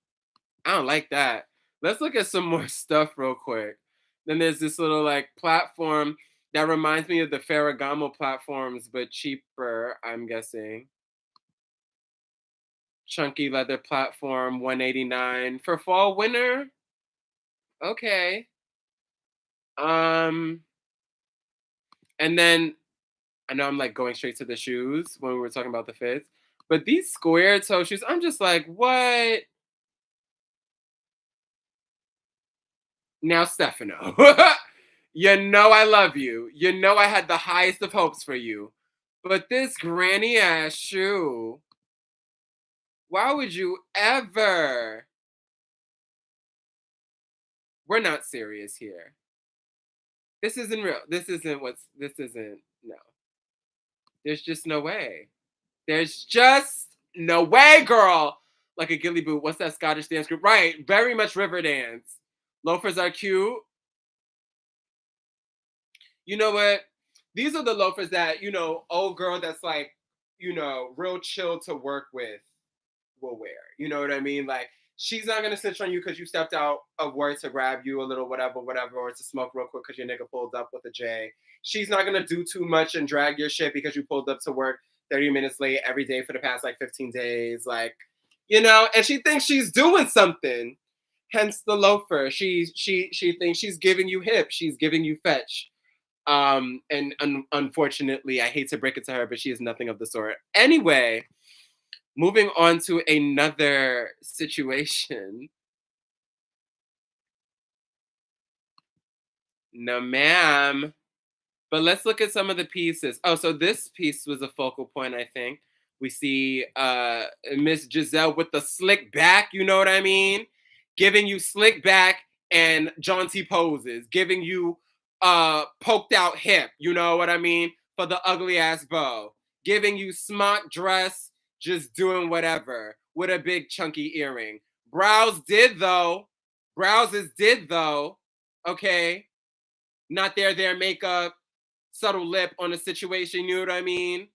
I don't like that. Let's look at some more stuff real quick. Then there's this little like platform that reminds me of the Ferragamo platforms, but cheaper, I'm guessing. Chunky leather platform, 189 for fall winter. Okay. Um, and then I know I'm like going straight to the shoes when we were talking about the fits, but these square toe shoes, I'm just like, what? Now, Stefano, I love you. I had the highest of hopes for you. But this granny ass shoe, why would you ever? We're not serious here. This isn't real. This isn't, no. There's just no way. There's just no way, girl. Like a ghillie boot. What's that Scottish dance group? Right. Very much river dance. Loafers are cute. You know what? These are the loafers that, old girl that's like, real chill to work with will wear. You know what I mean? Like, she's not gonna snitch on you because you stepped out of work to grab you a little whatever, or to smoke real quick because your nigga pulled up with a J. She's not gonna do too much and drag your shit because you pulled up to work 30 minutes late every day for the past like 15 days. Like, and she thinks she's doing something. Hence the loafer. She thinks she's giving you hip, she's giving you fetch. And unfortunately, I hate to break it to her, but she is nothing of the sort. Anyway, moving on to another situation. No, ma'am. But let's look at some of the pieces. Oh, so this piece was a focal point, I think. We see Miss Giselle with the slick back, you know what I mean? Giving you slick back and jaunty poses, giving you poked out hip, you know what I mean? For the ugly ass bow. Giving you smock dress, just doing whatever with a big chunky earring. Brows did though. Brows is did though. Okay. Not their makeup, subtle lip on a situation, you know what I mean?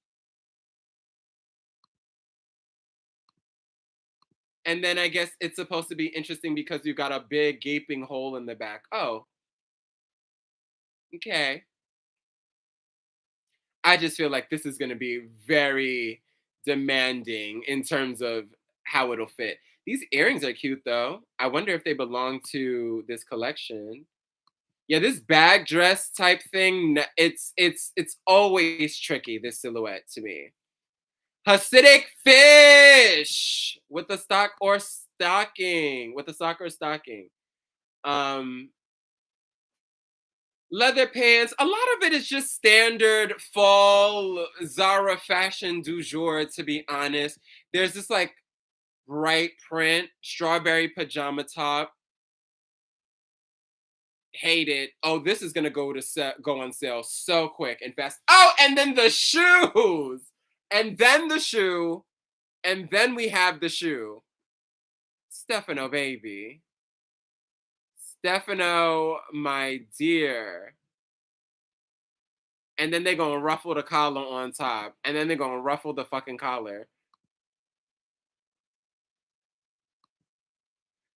And then I guess it's supposed to be interesting because you got a big gaping hole in the back. Oh, okay. I just feel like this is going to be very demanding in terms of how it'll fit. These earrings are cute though. I wonder if they belong to this collection. Yeah, this bag dress type thing, it's always tricky, this silhouette to me. Hasidic fish with a stock or stocking, with a sock or stocking. Um, Leather pants. A lot of it is just standard fall Zara fashion du jour, to be honest. There's this like bright print, strawberry pajama top. Hate it. Oh, this is gonna go on sale so quick and fast. Oh, and then the shoes, and then the shoe, and then we have the shoe. Stefano, baby. Stefano, my dear. And then they're gonna ruffle the collar on top. And then they're gonna ruffle the fucking collar.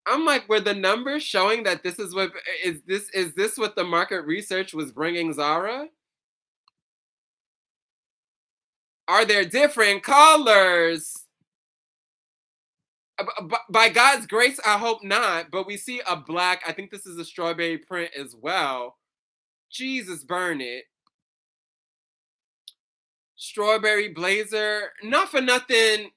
I'm like, were the numbers showing that this is what is this what the market research was bringing Zara? Are there different colors? By God's grace, I hope not. But we see a black. I think this is a strawberry print as well. Jesus, burn it. Strawberry blazer. Not for nothing.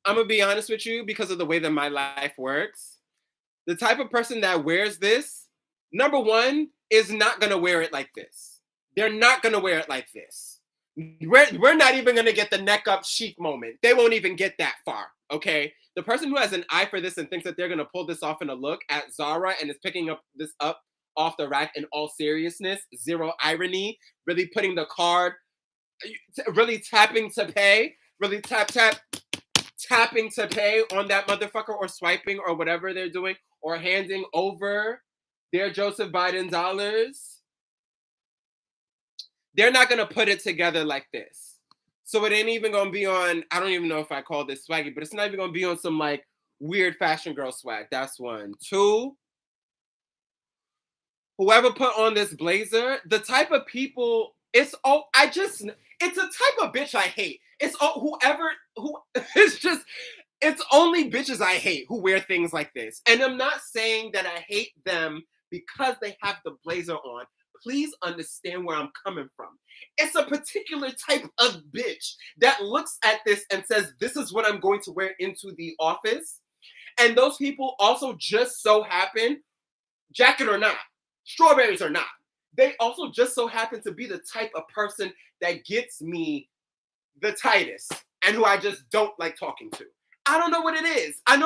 I'm gonna be honest with you because of the way that my life works. The type of person that wears this, number one, is not gonna wear it like this. They're not gonna wear it like this. We're not even gonna get the neck up chic moment. They won't even get that far. Okay. The person who has an eye for this and thinks that they're gonna pull this off in a look at Zara and is picking up this up off the rack in all seriousness, zero irony, really putting the card, really tapping to pay, really tapping to pay on that motherfucker or swiping or whatever they're doing or handing over their Joseph Biden dollars, they're not gonna put it together like this. So it ain't even gonna be on, I don't even know if I call this swaggy, but it's not even gonna be on some like weird fashion girl swag. That's one. Two, whoever put on this blazer, the type of people, it's a type of bitch I hate. It's all whoever who it's just it's only bitches I hate who wear things like this. And I'm not saying that I hate them because they have the blazer on. Please understand where I'm coming from. It's a particular type of bitch that looks at this and says, this is what I'm going to wear into the office. And those people also just so happen, jacket or not, strawberries or not, they also just so happen to be the type of person that gets me the tightest and who I just don't like talking to. I don't know what it is. I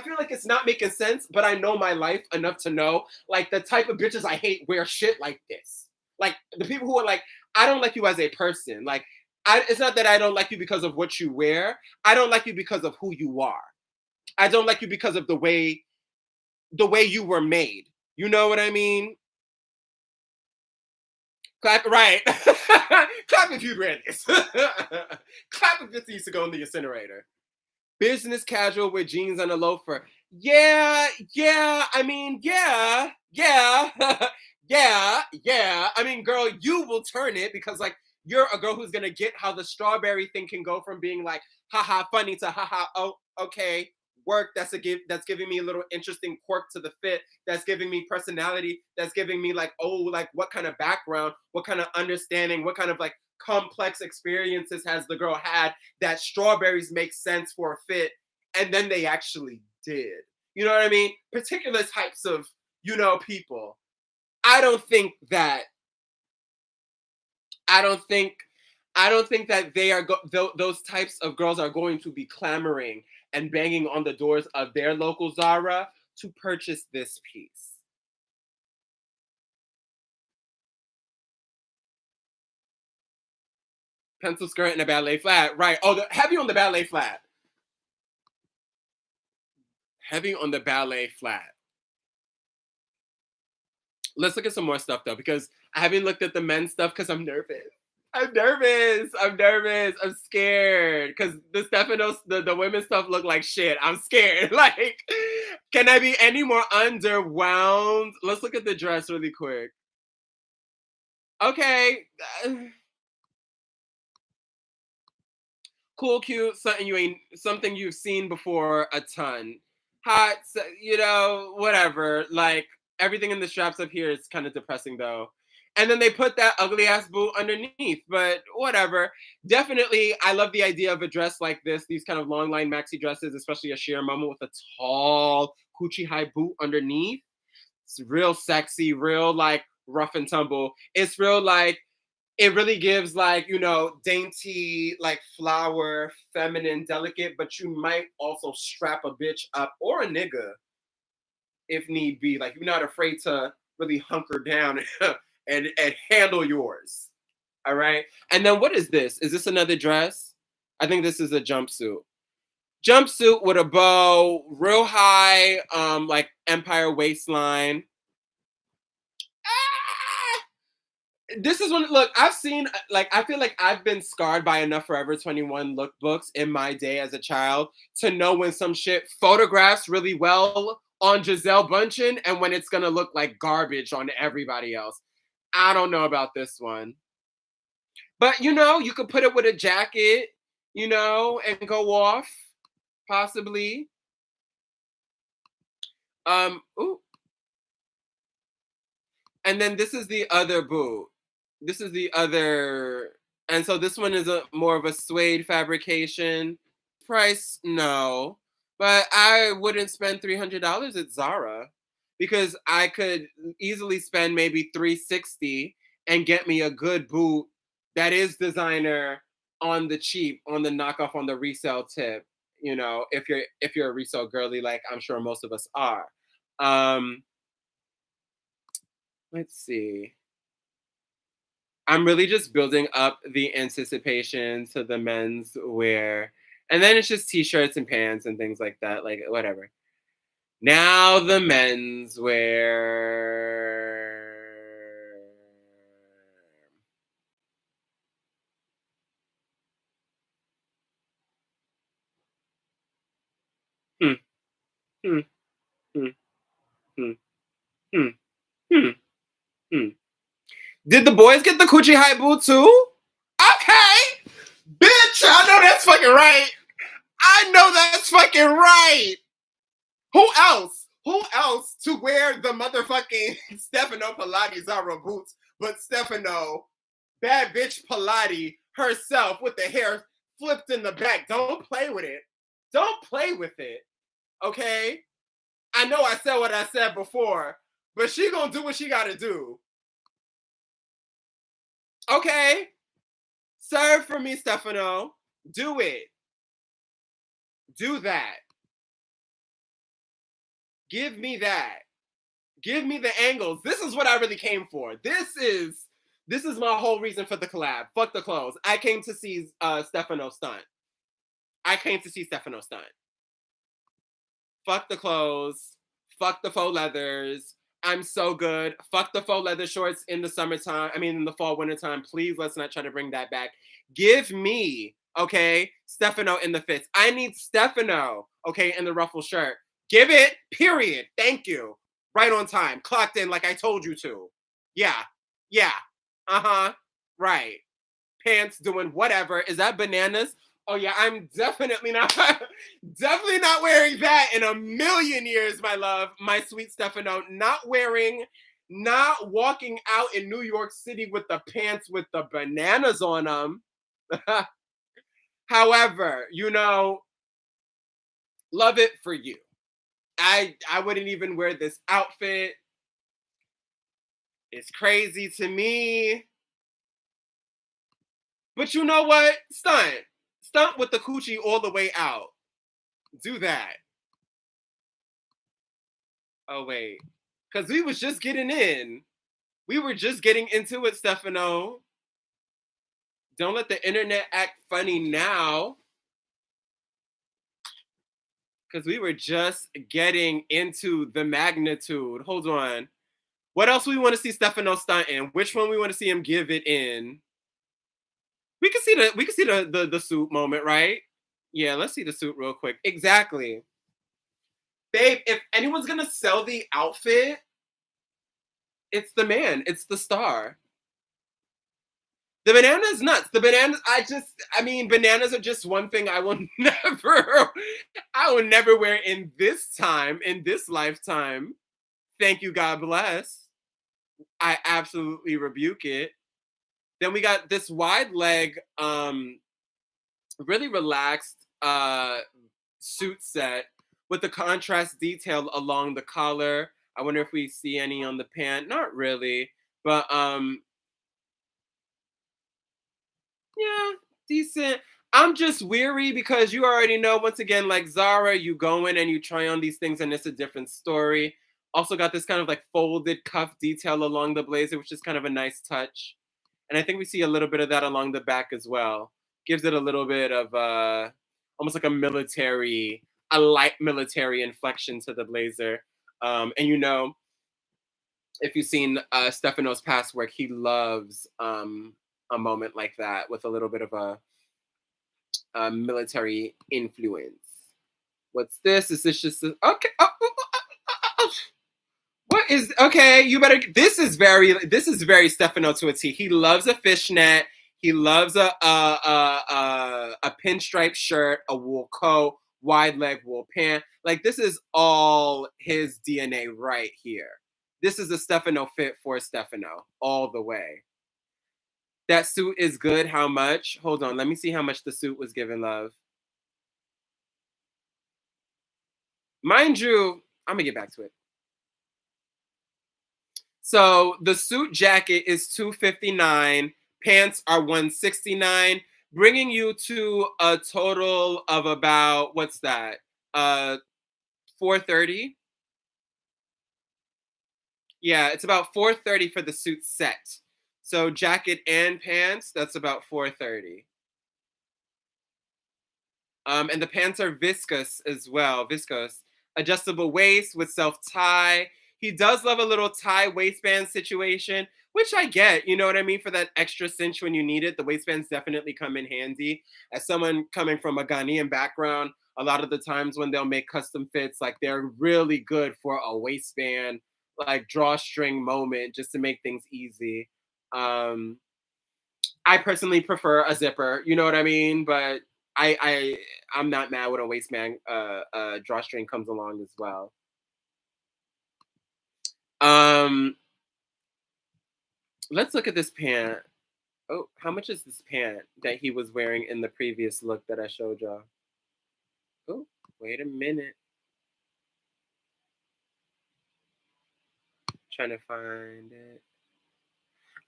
feel like it's not making sense, but I know my life enough to know like the type of bitches I hate wear shit like this. Like the people who are like, I don't like you as a person. Like, it's not that I don't like you because of what you wear. I don't like you because of who you are. I don't like you because of the way you were made. You know what I mean? Clap, right? Clap if you read this. Clap if this needs to go in the incinerator. Business casual with jeans and a loafer. Yeah, yeah. I mean, yeah, yeah, yeah, yeah. I mean, girl, you will turn it because like you're a girl who's gonna get how the strawberry thing can go from being like haha funny to haha oh okay work. That's giving me a little interesting quirk to the fit. That's giving me personality. That's giving me like oh like what kind of background, what kind of understanding, what kind of like complex experiences has the girl had that strawberries make sense for a fit, and then they actually did. You know what I mean? Particular types of, people. I don't think that I don't think I don't think that those types of girls are going to be clamoring and banging on the doors of their local Zara to purchase this piece. Pencil skirt and a ballet flat, right? Oh, heavy on the ballet flat. Heavy on the ballet flat. Let's look at some more stuff though, because I haven't looked at the men's stuff because I'm nervous. I'm nervous. I'm nervous. I'm scared because the Stephanos, the women's stuff look like shit. I'm scared. Like, can I be any more underwhelmed? Let's look at the dress really quick. Okay, cool, cute, something you've seen before a ton. Hot, whatever. Like everything in the straps up here is kind of depressing though. And then they put that ugly ass boot underneath, but whatever. Definitely, I love the idea of a dress like this, these kind of long line maxi dresses, especially a sheer moment with a tall coochie high boot underneath. It's real sexy, real like rough and tumble. It's real like it really gives like dainty like flower feminine delicate, but you might also strap a bitch up or a nigga if need be, like you're not afraid to really hunker down and handle yours. All right, and then what is this? Is this another dress? I think this is a jumpsuit with a bow, real high like empire waistline. Ah! This is when look I've seen like I feel like I've been scarred by enough Forever 21 lookbooks in my day as a child to know when some shit photographs really well on Giselle Bundchen and when it's gonna look like garbage on everybody else. I don't know about this one, but you could put it with a jacket, and go off possibly. Ooh, and then this is the other boot. This is the other, and so this one is a more of a suede fabrication. Price, no, but I wouldn't spend $300 at Zara because I could easily spend maybe 360 and get me a good boot that is designer on the cheap, on the knockoff, on the resale tip. If you're a resale girly, like I'm sure most of us are. Um, let's see. I'm really just building up the anticipation to the men's wear. And then it's just t-shirts and pants and things like that, like whatever. Now the men's wear. Hmm, hmm, hmm, hmm, hmm, hmm, hmm. Did the boys get the coochie high boot too? Okay, bitch, I know that's fucking right. I know that's fucking right. Who else? Who else to wear the motherfucking Stefano Pilati Zara boots but Stefano, bad bitch Pilati herself with the hair flipped in the back? Don't play with it. Don't play with it. Okay? I know I said what I said before, but she gonna do what she gotta do. Okay? Serve for me, Stefano. Do it. Do that. Give me that. Give me the angles. This is what I really came for. This is my whole reason for the collab. Fuck the clothes. I came to see Stefano stunt. I came to see Stefano stunt. Fuck the clothes. Fuck the faux leathers. I'm so good. Fuck the faux leather shorts in the summertime. I mean, in the fall, winter time. Please, let's not try to bring that back. Give me, okay, Stefano in the fits. I need Stefano, okay, in the ruffle shirt. Give it, period. Thank you. Right on time. Clocked in like I told you to. Yeah. Yeah. Uh huh. Right. Pants doing whatever. Is that bananas? Oh yeah, I'm definitely not definitely not wearing that in a million years, my love. My sweet Stefano. Not walking out in New York City with the pants with the bananas on them. However, love it for you. I wouldn't even wear this outfit. It's crazy to me. But you know what? Stunt. Stunt with the coochie all the way out. Do that. Oh wait. Cause we was just getting in. We were just getting into it, Stefano. Don't let the internet act funny now. Cause we were just getting into the magnitude. Hold on. What else we want to see Stefano stunt in? Which one we want to see him give it in? We can see the suit moment, right? Yeah, let's see the suit real quick. Exactly. Babe, if anyone's gonna sell the outfit, it's the man. It's the star. The banana is nuts. The bananas, I mean, bananas are just one thing I will never wear in this time, in this lifetime. Thank you, God bless. I absolutely rebuke it. Then we got this wide leg, really relaxed suit set with the contrast detail along the collar. I wonder if we see any on the pant. Not really, but yeah, decent. I'm just weary because you already know, once again, like Zara, you go in and you try on these things and it's a different story. Also got this kind of like folded cuff detail along the blazer, which is kind of a nice touch. And I think we see a little bit of that along the back as well. Gives it a little bit of almost like a light military inflection to the blazer. And if you've seen Stefano's past work, he loves a moment like that with a little bit of a military influence. What's this? Is this just okay? What is okay? You better. This is very Stefano to a T. He loves a fishnet. He loves a pinstripe shirt, a wool coat, wide leg wool pant. Like this is all his DNA right here. This is a Stefano fit for Stefano all the way. That suit is good. How much? Hold on. Let me see how much the suit was given, love. Mind you, I'm gonna get back to it. So the suit jacket is 259, pants are 169, bringing you to a total of about what's that? 430. Yeah, it's about 430 for the suit set. So jacket and pants, that's about 430. And the pants are viscose as well, viscose. Adjustable waist with self tie. He does love a little tie waistband situation, which I get. You know what I mean? For that extra cinch when you need it, the waistbands definitely come in handy. As someone coming from a Ghanaian background, a lot of the times when they'll make custom fits, like they're really good for a waistband, like drawstring moment, just to make things easy. Um, I personally prefer a zipper, you know what I mean? But I'm not mad when a waistband drawstring comes along as well. Um, let's look at this pant. Oh, how much is this pant that he was wearing in the previous look that I showed y'all? Oh, wait a minute. Trying to find it.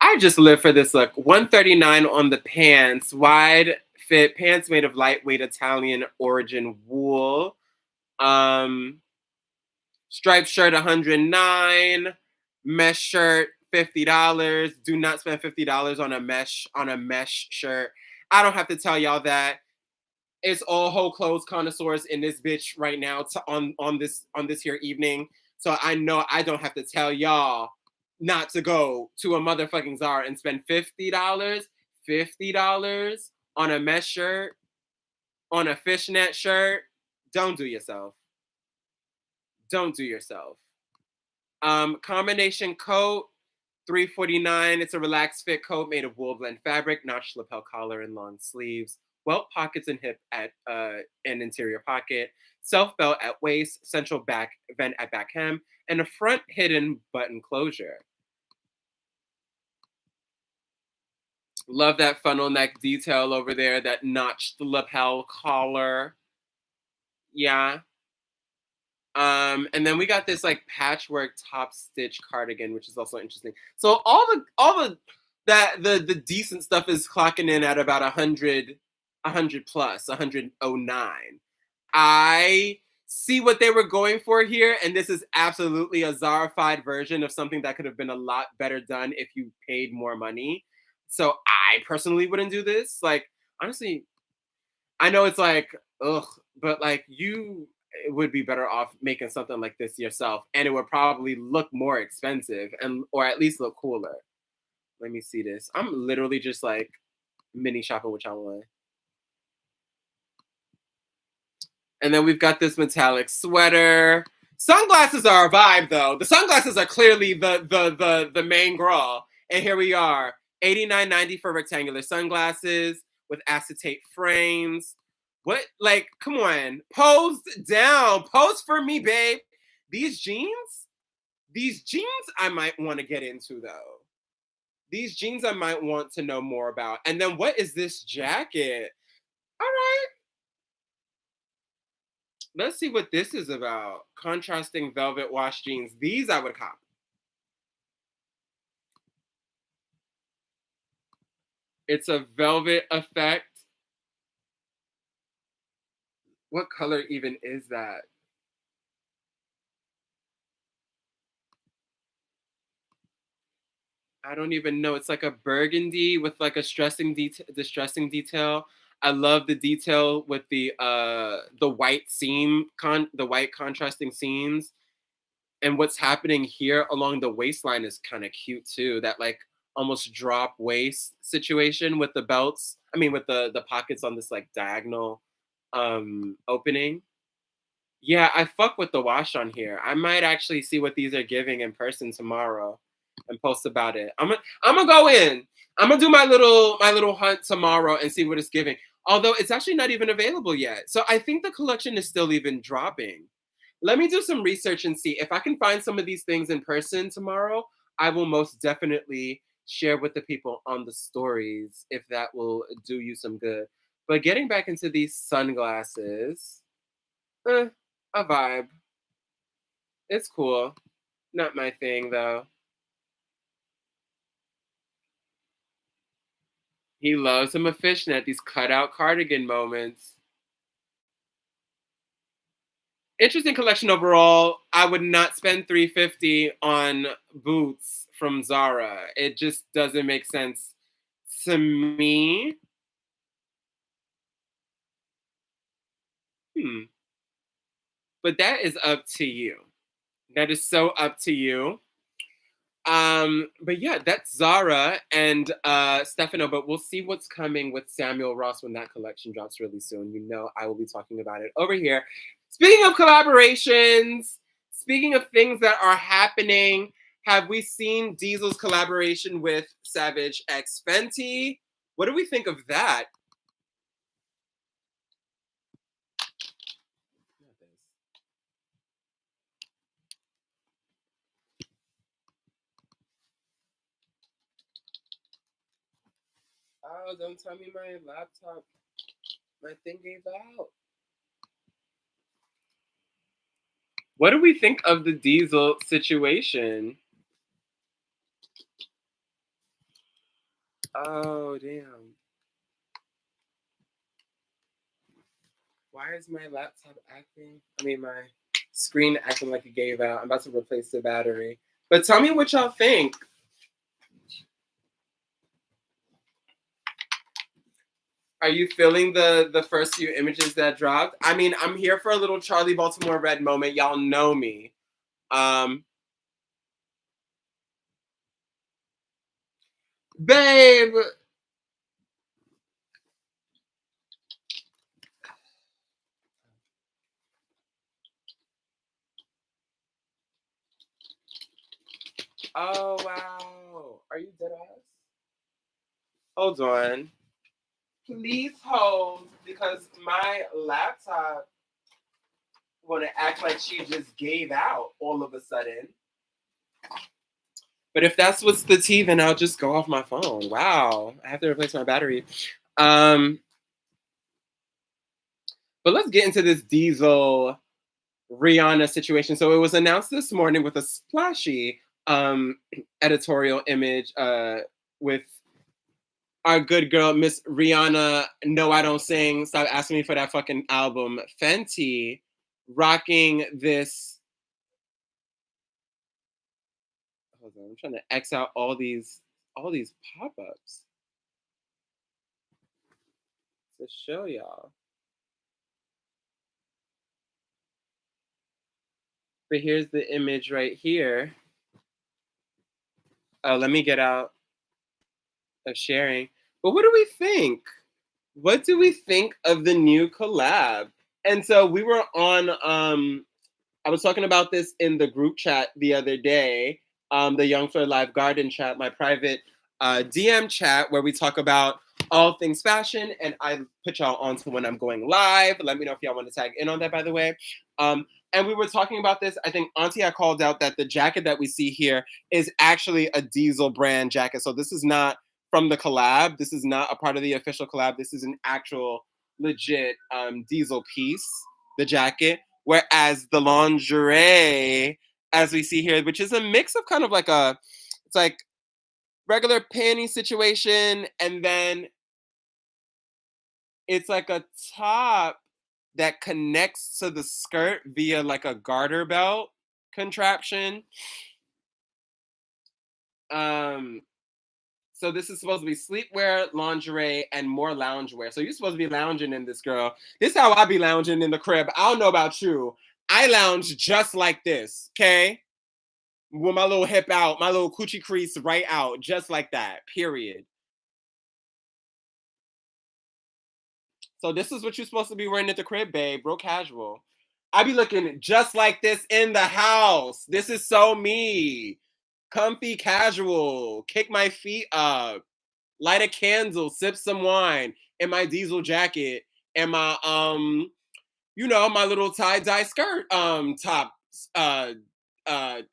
I just live for this look. 139 on the pants, wide fit pants made of lightweight Italian origin wool. Um, Striped shirt 109, mesh shirt $50. Do not spend $50 on a mesh shirt. I don't have to tell y'all that. It's all whole clothes connoisseurs in this bitch right now on this here evening. So I know I don't have to tell y'all not to go to a motherfucking Zara and spend $50 on a mesh shirt, on a fishnet shirt. Don't do yourself. Don't do yourself. Combination coat, $349. It's a relaxed fit coat made of wool blend fabric, notched lapel collar and long sleeves, welt pockets and hip at an interior pocket, self belt at waist, central back vent at back hem, and a front hidden button closure. Love that funnel neck detail over there, that notched lapel collar. Yeah. And then we got this like patchwork top stitch cardigan, which is also interesting. So all the that the decent stuff is clocking in at about 100 plus 109. I see what they were going for here, and this is absolutely a Zarified version of something that could have been a lot better done if you paid more money. So I personally wouldn't do this. Like, honestly, I know it's like, ugh, but like you would be better off making something like this yourself, and it would probably look more expensive and or at least look cooler. Let me see this. I'm literally just like mini shopping which I want. And then we've got this metallic sweater. Sunglasses are a vibe though. The sunglasses are clearly the main draw. And here we are, $89.90 for rectangular sunglasses with acetate frames. What, like, come on, pose down, pose for me, babe. These jeans, these jeans I might want to get into though. These jeans I might want to know more about. And then what is this jacket? All right, let's see what this is about. Contrasting velvet wash jeans. These I would cop. It's a velvet effect. What color even is that? I don't even know. It's like a burgundy with like a distressing detail. I love the detail with the white the white contrasting seams. And what's happening here along the waistline is kind of cute too. That like almost drop waist situation with the belts. I mean with the pockets on this like diagonal opening. Yeah, I fuck with the wash on here. I might actually see what these are giving in person tomorrow and post about it. I'm gonna go in. I'm gonna do my little hunt tomorrow and see what it's giving. Although it's actually not even available yet. So I think the collection is still even dropping. Let me do some research and see if I can find some of these things in person tomorrow. I will most definitely share with the people on the stories if that will do you some good. But getting back into these sunglasses, a vibe. It's cool. Not my thing though. He loves him a fishnet, these cutout cardigan moments. Interesting collection overall. I would not spend 350 on boots from Zara. It just doesn't make sense to me. Hmm. But that is up to you. That is so up to you. But yeah, that's Zara and Stefano, but we'll see what's coming with Samuel Ross when that collection drops really soon. You know I will be talking about it over here. Speaking of collaborations, speaking of things that are happening, have we seen Diesel's collaboration with Savage X Fenty? What do we think of that? Oh, don't tell me my laptop, my thing gave out. What do we think of the Diesel situation? Oh, damn. Why is my laptop acting? I mean, my screen acting like it gave out. I'm about to replace the battery. But tell me what y'all think. Are you feeling the first few images that dropped? I mean, I'm here for a little Charlie Baltimore Red moment. Y'all know me. Um, babe. Oh wow. Are you dead ass? Hold on. Please hold because my laptop want to act like she just gave out all of a sudden. But if that's what's the tea, then I'll just go off my phone. Wow. I have to replace my battery. Um, but let's get into this Diesel Rihanna situation. So it was announced this morning with a splashy editorial image with our good girl, Miss Rihanna. No, I don't sing. Stop asking me for that fucking album. Fenty rocking this. Hold on, I'm trying to X out all these pop-ups to show y'all. But here's the image right here. Let me get out of sharing. But what do we think? What do we think of the new collab? And so we were on I was talking about this in the group chat the other day, the Yungfleur Live Garden chat, my private DM chat, where we talk about all things fashion, and I put y'all on to when I'm going live. Let me know if y'all want to tag in on that, by the way. And we were talking about this. I think Auntie had called out that the jacket that we see here is actually a Diesel brand jacket. So this is not from the collab. This is not a part of the official collab. This is an actual legit Diesel piece, the jacket. Whereas the lingerie, as we see here, which is a mix of kind of like it's like regular panty situation, and then it's like a top that connects to the skirt via like a garter belt contraption. Um, so this is supposed to be sleepwear, lingerie, and more loungewear. So you're supposed to be lounging in this, girl. This is how I be lounging in the crib. I don't know about you. I lounge just like this, okay? With my little hip out, my little coochie crease right out, just like that, period. So this is what you're supposed to be wearing at the crib, babe, real casual. I be looking just like this in the house. This is so me. Comfy casual, kick my feet up, light a candle, sip some wine in my Diesel jacket and my my little tie-dye skirt top uh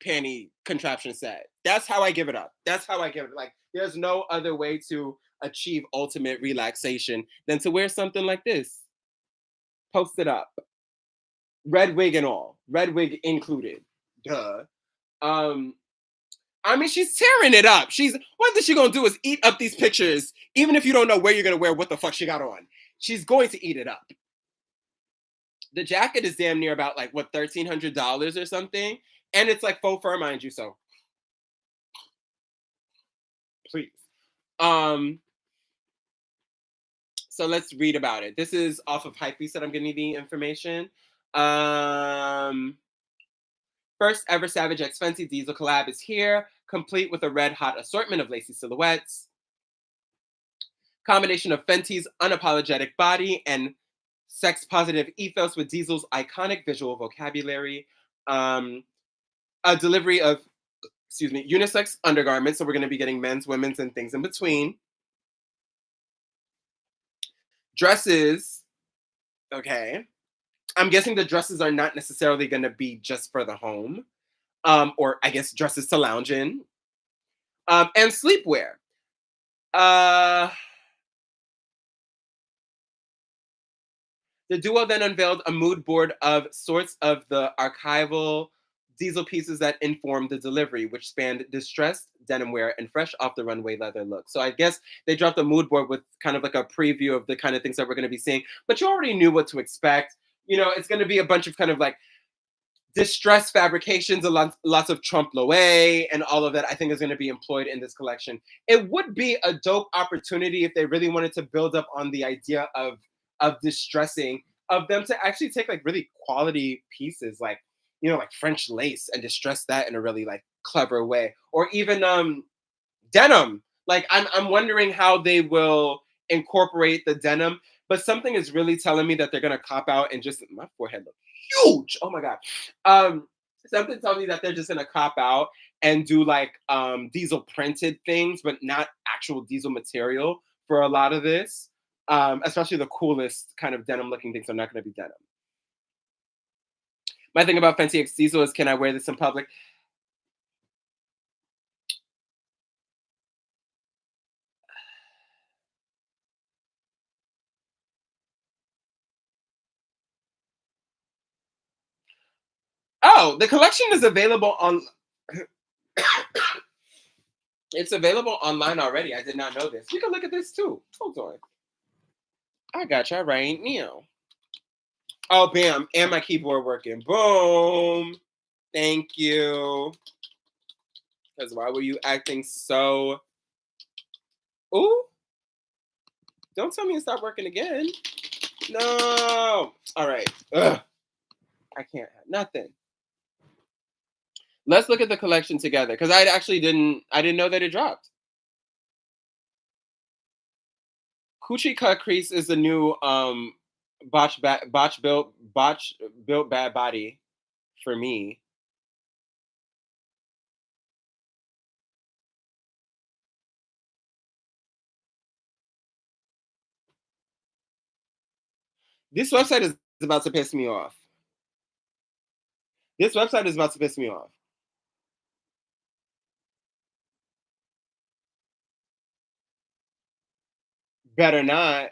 panty contraption set. That's how I give it up. That's how I give it. Like there's no other way to achieve ultimate relaxation than to wear something like this. Post it up. Red wig and all. Red wig included. Duh. Um I mean, she's tearing it up. She's one thing she's gonna do is eat up these pictures, even if you don't know where you're gonna wear what the fuck she got on. She's going to eat it up. The jacket is damn near about like what $1,300 or something, and it's like faux fur, mind you. So please, um, so let's read about it. This is off of Hypebeast that I'm getting the information. Um, First ever Savage X Fenty Diesel collab is here, complete with a red hot assortment of lacy silhouettes. Combination of Fenty's unapologetic body and sex positive ethos with Diesel's iconic visual vocabulary. A delivery of, unisex undergarments. So we're going to be getting men's, women's, and things in between. Dresses. Okay. I'm guessing the dresses are not necessarily going to be just for the home, or I guess dresses to lounge in, and sleepwear. Uh, The duo then unveiled a mood board of sorts of the archival Diesel pieces that informed the delivery, which spanned distressed denim wear and fresh off the runway leather look. So I guess they dropped a mood board with kind of like a preview of the kind of things that we're going to be seeing, but you already knew what to expect. You know, it's going to be a bunch of kind of like distress fabrications, lots of trompe l'oeil, and all of that. I think is going to be employed in this collection. It would be a dope opportunity if they really wanted to build up on the idea of distressing, of them to actually take like really quality pieces, like like French lace, and distress that in a really like clever way, or even denim. Like I'm wondering how they will incorporate the denim, but something is really telling me that they're gonna cop out and just my forehead looks huge. Oh my god. Um, something tells me that they're just gonna cop out and do like diesel printed things, but not actual diesel material for a lot of this. Especially the coolest kind of denim looking things are not gonna be denim. My thing about Fenty X Diesel is, can I wear this in public? Oh, the collection is available on. It's available online already. I did not know this. You can look at this too. Hold on. I got you right now. Oh, bam. And my keyboard working. Boom. Thank you. Because why were you acting so. Ooh, don't tell me to stop working again. No. All right. Ugh. I can't have nothing. Let's look at the collection together because I didn't know that it dropped. Coochie Cut Crease is the new botch built bad body for me. This website is about to piss me off. This website is about to piss me off. Better not.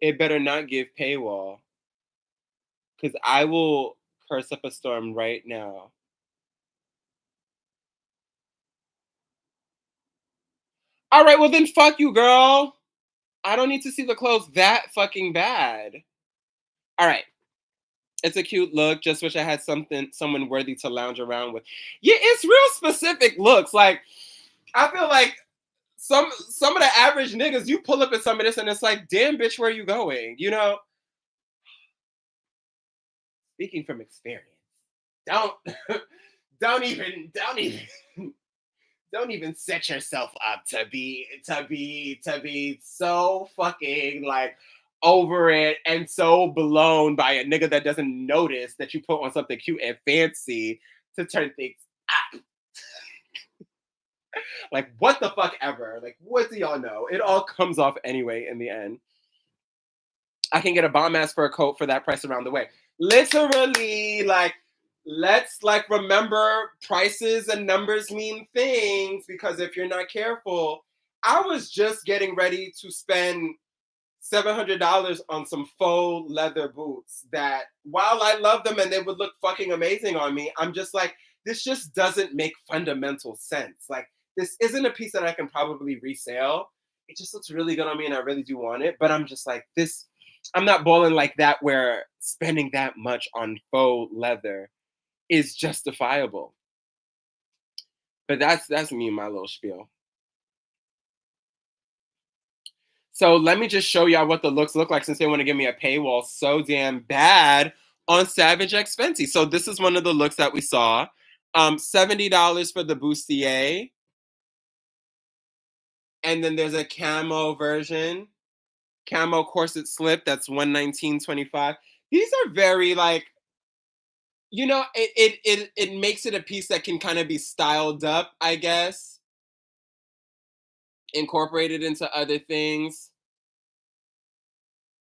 It better not give paywall because I will curse up a storm right now. All right, well then fuck you, girl. I don't need to see the clothes that fucking bad. All right. It's a cute look. Just wish I had someone worthy to lounge around with. Yeah, it's real specific looks. Like I feel like some of the average niggas, you pull up at some of this and it's like, damn bitch, where are you going? Speaking from experience. Don't don't even don't even set yourself up to be so fucking like over it and so blown by a nigga that doesn't notice that you put on something cute and fancy to turn things up. Like what the fuck ever. Like what do y'all know? It all comes off anyway in the end. I can get a bomb ass fur coat for that price around the way. Literally, like, let's like remember prices and numbers mean things because if you're not careful, I was just getting ready to spend $700 on some faux leather boots that while I love them and they would look fucking amazing on me, I'm just like, this just doesn't make fundamental sense. Like, this isn't a piece that I can probably resell. It just looks really good on me and I really do want it. But I'm just like, this, I'm not balling like that where spending that much on faux leather is justifiable. But that's me and my little spiel. So let me just show y'all what the looks look like since they want to give me a paywall so damn bad on Savage X Fenty. So this is one of the looks that we saw. $70 for the bustier. And then there's a camo version. Camo corset slip, that's 119.25. These are very like, it makes it a piece that can kind of be styled up, I guess. Incorporated into other things.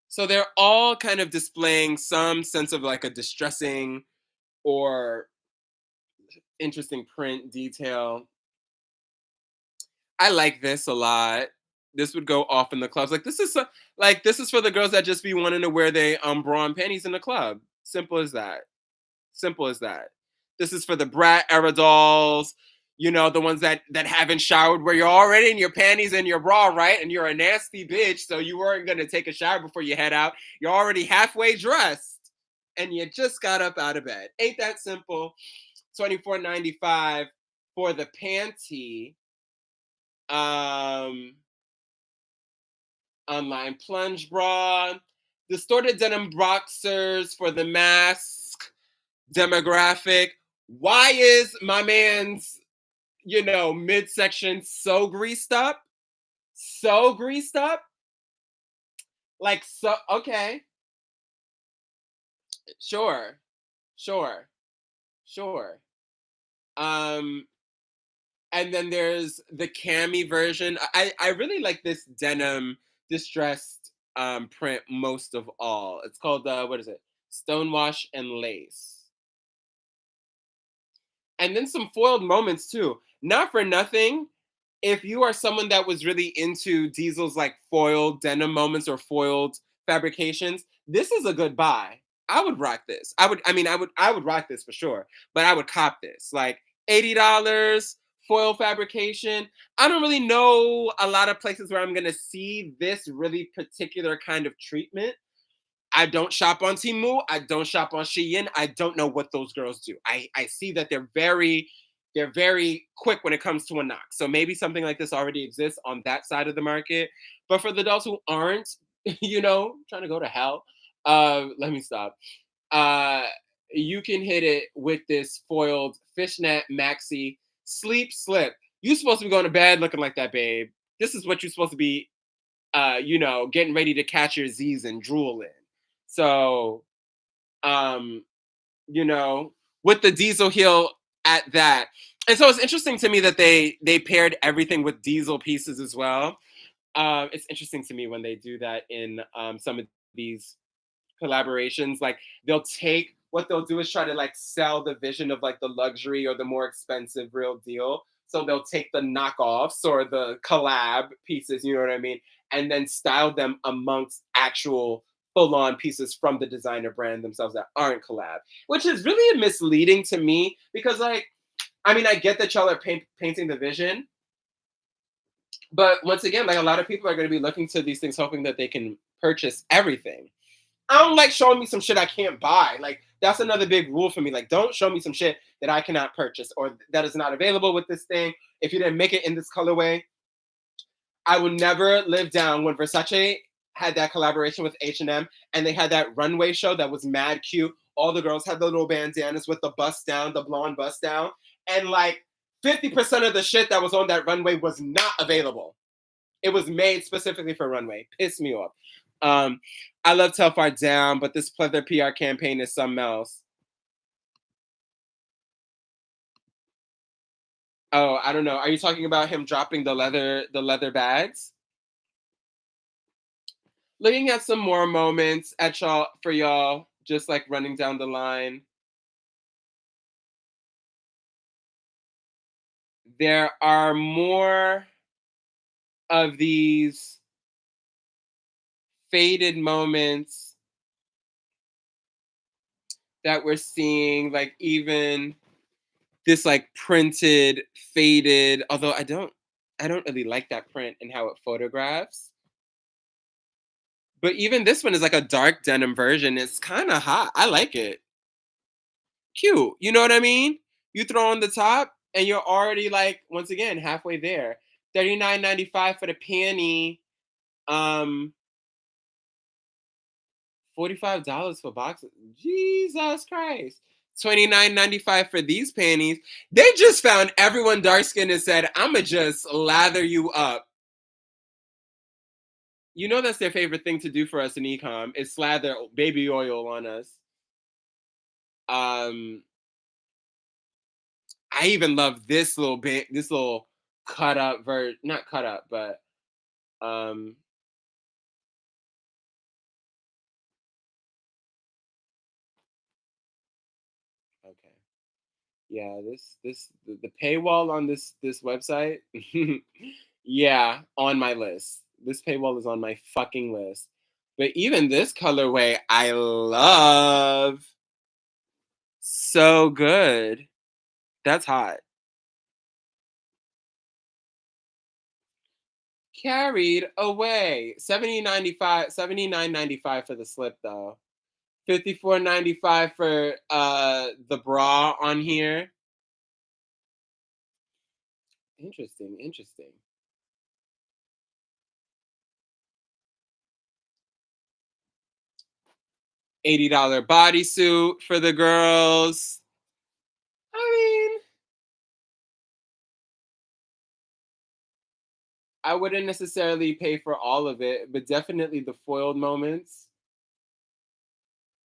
So they're all kind of displaying some sense of like a distressing or interesting print detail. I like this a lot. This would go off in the clubs. This is for the girls that just be wanting to wear their bra and panties in the club. Simple as that. Simple as that. This is for the brat era dolls, the ones that haven't showered where you're already in your panties and your bra, right? And you're a nasty bitch, so you weren't gonna take a shower before you head out. You're already halfway dressed. and you just got up out of bed. Ain't that simple? 24.95 for the panty. Um, online plunge bra, distorted denim boxers for the mask demographic. Why is my man's, midsection so greased up? So greased up? Like, so, okay, sure, sure, sure. Um, and then there's the cami version. I really like this denim distressed print most of all. It's called what is it? Stonewash and lace. And then some foiled moments too. Not for nothing. If you are someone that was really into Diesel's like foiled denim moments or foiled fabrications, this is a good buy. I would rock this. I would rock this for sure, but I would cop this. Like $80 foil fabrication. I don't really know a lot of places where I'm gonna see this really particular kind of treatment. I don't shop on Temu. I don't shop on Shein. I don't know what those girls do. I see that they're very quick when it comes to a knock. So maybe something like this already exists on that side of the market. But for the adults who aren't, trying to go to hell, let me stop. Uh, you can hit it with this foiled fishnet maxi sleep slip. You're supposed to be going to bed looking like that, babe. This is what you're supposed to be getting ready to catch your Z's and drool in. So, um, you know, with the diesel heel at that. And so it's interesting to me that they paired everything with diesel pieces as well. It's interesting to me when they do that in some of these collaborations. Like what they'll do is try to like sell the vision of like the luxury or the more expensive real deal. So they'll take the knockoffs or the collab pieces, you know what I mean, and then style them amongst actual full-on pieces from the designer brand themselves that aren't collab, which is really misleading to me because like I get that y'all are painting the vision, but once again, like a lot of people are going to be looking to these things hoping that they can purchase everything. I don't like showing me some shit I can't buy. Like that's another big rule for me. Like don't show me some shit that I cannot purchase or that is not available with this thing. If you didn't make it in this colorway, I will never live down when Versace had that collaboration with H&M and they had that runway show that was mad cute. All the girls had the little bandanas with the bust down, the blonde bust down, and like 50% of the shit that was on that runway was not available. It was made specifically for runway. Pissed me off. Um, I love Telfar down, but this pleather PR campaign is something else. Oh, I don't know. Are you talking about him dropping the leather bags? Looking at some more moments at y'all for y'all, just like running down the line. There are more of these faded moments that we're seeing, like even this like printed, faded, although I don't really like that print and how it photographs. But even this one is like a dark denim version. It's kind of hot. I like it. Cute. You know what I mean? You throw on the top and you're already like once again halfway there. 39.95 for the panty. Um $45 for boxes. Jesus Christ. 29.95 for these panties. They just found everyone dark skinned and said, I'ma just lather you up. You know that's their favorite thing to do for us in ecom is slather baby oil on us. Um, I even love this little bit, this little cut up not cut up, but um, okay, yeah, the paywall on this website, yeah, on my list. This paywall is on my fucking list. But even this colorway, I love so good. That's hot. Carried away. 79.95 for the slip though. $54.95 for the bra on here. Interesting, interesting. $80 bodysuit for the girls. I mean, I wouldn't necessarily pay for all of it, but definitely the foiled moments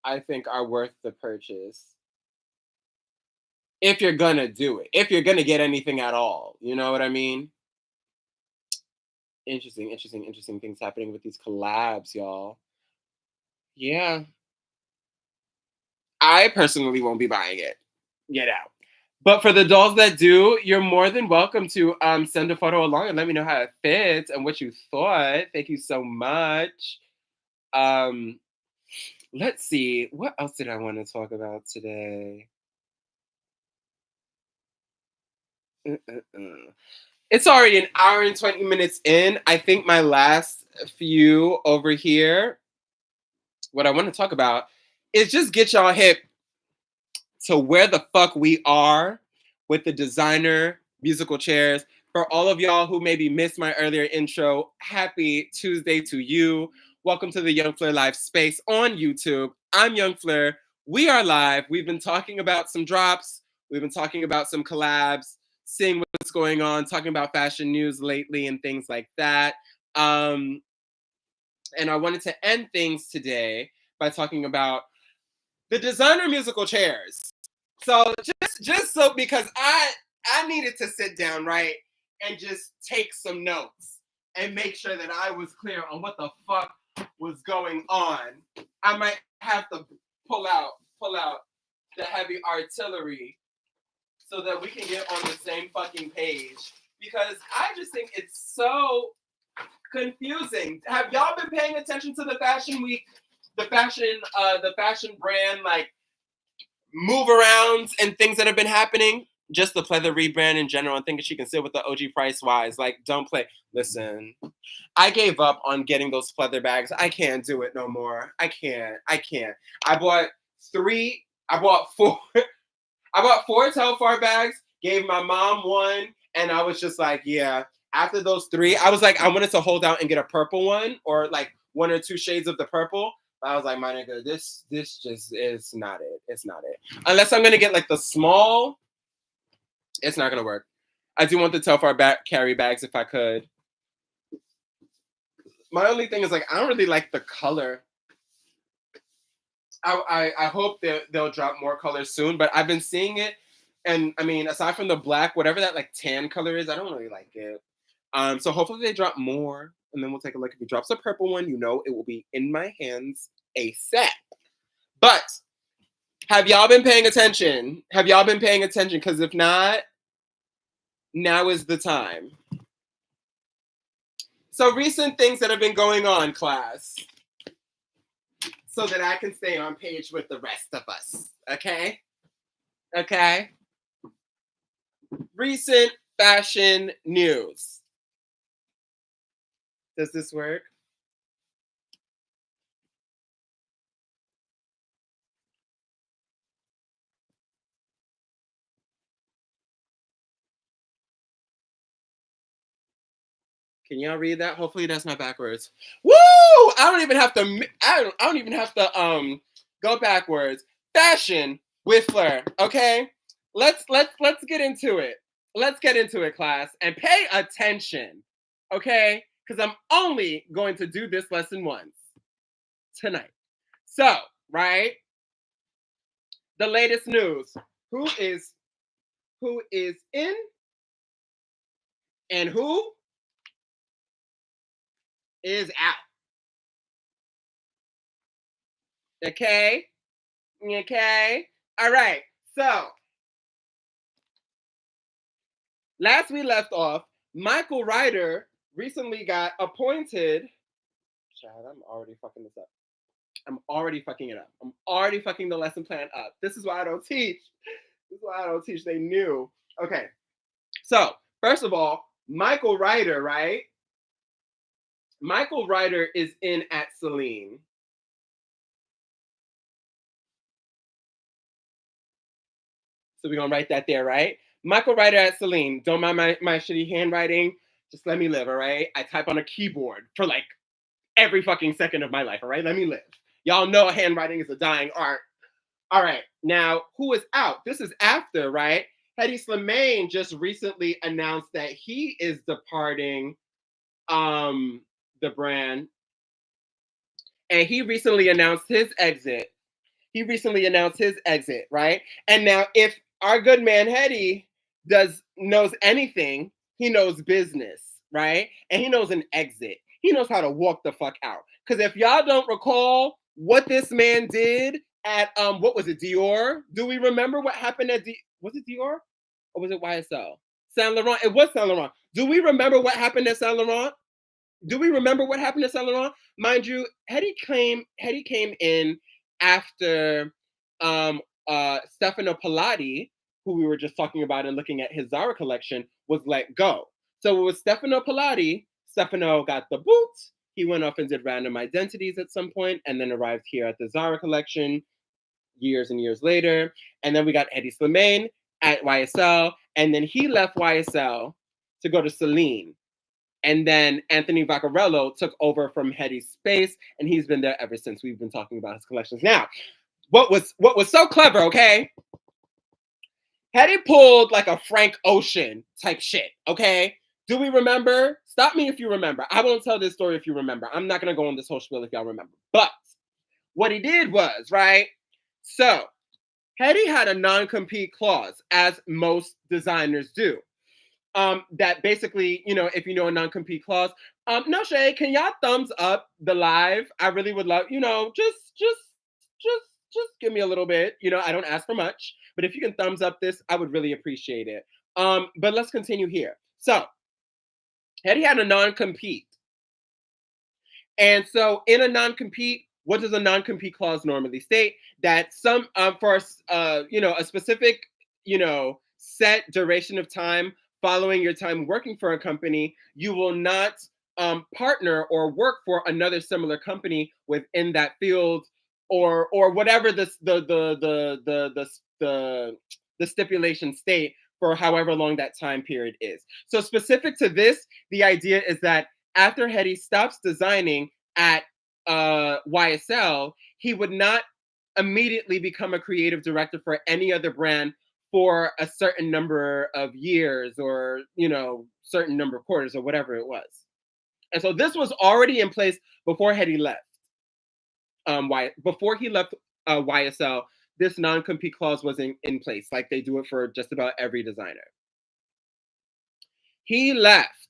I think are worth the purchase. If you're gonna do it. If you're gonna get anything at all. You know what I mean? Interesting, interesting, interesting things happening with these collabs, y'all. Yeah. I personally won't be buying it. Get out. But for the dolls that do, you're more than welcome to send a photo along and let me know how it fits and what you thought. Thank you so much. Um, let's see. What else did I want to talk about today? Uh-uh-uh. It's already an hour and 20 minutes in. I think my last few over here, what I want to talk about is just get y'all hip to where the fuck we are with the designer musical chairs. For all of y'all who maybe missed my earlier intro, happy Tuesday to you. Welcome to the Yungfleur Live space on YouTube. I'm Yungfleur. We are live. We've been talking about some drops. We've been talking about some collabs, seeing what's going on, talking about fashion news lately and things like that. And I wanted to end things today by talking about the designer musical chairs. So just so because I needed to sit down, right, and just take some notes and make sure that I was clear on what the fuck was going on. I might have to pull out the heavy artillery so that we can get on the same fucking page because I just think it's so confusing. Have y'all been paying attention to the fashion week, the fashion brand like move arounds and things that have been happening? Just the pleather rebrand in general and thinking she can sit with the OG price wise. Like, don't play. Listen, I gave up on getting those pleather bags. I can't do it no more. I can't. I bought three. I bought four. I bought four Telfar bags. Gave my mom one, and I was just like, yeah. After those three, I was like, I wanted to hold out and get a purple one or like one or two shades of the purple. But I was like, my nigga, this just is not it. It's not it. Unless I'm gonna get like the small, it's not gonna work. I do want the Telfar carry bags if I could. My only thing is like I don't really like the color. I hope that they'll drop more colors soon, but I've been seeing it, and I mean, aside from the black, whatever that like tan color is, I don't really like it. So hopefully they drop more, and then we'll take a look. If it drops a purple one, you know it will be in my hands ASAP. But have y'all been paying attention? Have y'all been paying attention? Because if not, now is the time. So recent things that have been going on, class, so that I can stay on page with the rest of us. Okay? Okay? Recent fashion news. Does this work? Can y'all read that? Hopefully that's not backwards. Woo! I don't even have to. I don't even have to go backwards. Fashion with flair. Okay, let's get into it. Let's get into it, class, and pay attention. Okay, because I'm only going to do this lesson once tonight. So, right, the latest news. Who is in and who is out? Okay. Okay. All right. So last we left off, Michael Ryder recently got appointed. Child, I'm already fucking this up. I'm already fucking it up. I'm already fucking the lesson plan up. This is why I don't teach. This is why I don't teach. They knew. Okay. So, first of all, Michael Ryder, right? Michael Ryder is in at Celine. So we're gonna write that there, right? Michael Ryder at Celine. Don't mind my shitty handwriting. Just let me live, all right? I type on a keyboard for like every fucking second of my life, all right? Let me live. Y'all know handwriting is a dying art. All right, now who is out? This is after, right? Hedy Slimane just recently announced that he is departing the brand, and he recently announced his exit. Right? And now, if our good man Hedy knows anything, he knows business, right? And he knows an exit. He knows how to walk the fuck out. Because if y'all don't recall what this man did at what was it, Dior? Do we remember what happened at was it Dior or was it YSL? Saint Laurent. It was Saint Laurent. Do we remember what happened at Saint Laurent? Do we remember what happened to Saint Laurent? Mind you, Hedy came in after Stefano Pilati, who we were just talking about and looking at his Zara collection, was let go. So it was Stefano Pilati. Stefano got the boots. He went off and did Random Identities at some point, and then arrived here at the Zara collection years and years later. And then we got Hedy Slimane at YSL, and then he left YSL to go to Celine. And then Anthony Vaccarello took over from Hedy's space, and he's been there ever since. We've been talking about his collections. Now, what was so clever, okay? Hedy pulled like a Frank Ocean type shit, okay? Do we remember? Stop me if you remember. I won't tell this story if you remember. I'm not going to go on this whole spiel if y'all remember. But what he did was, right? So, Hedy had a non-compete clause, as most designers do. That basically, if you know a non-compete clause, no shade, can y'all thumbs up the live? I really would love, just give me a little bit. I don't ask for much, but if you can thumbs up this, I would really appreciate it. But let's continue here. So, Hedy had a non-compete. And so in a non-compete, what does a non-compete clause normally state? That for a specific, set duration of time following your time working for a company, you will not partner or work for another similar company within that field, or whatever the stipulation state for however long that time period is. So specific to this, the idea is that after Hedy stops designing at YSL, he would not immediately become a creative director for any other brand for a certain number of years, or certain number of quarters, or whatever it was. And so this was already in place before Hedy left. Before he left YSL, this non-compete clause was in place, like they do it for just about every designer. He left.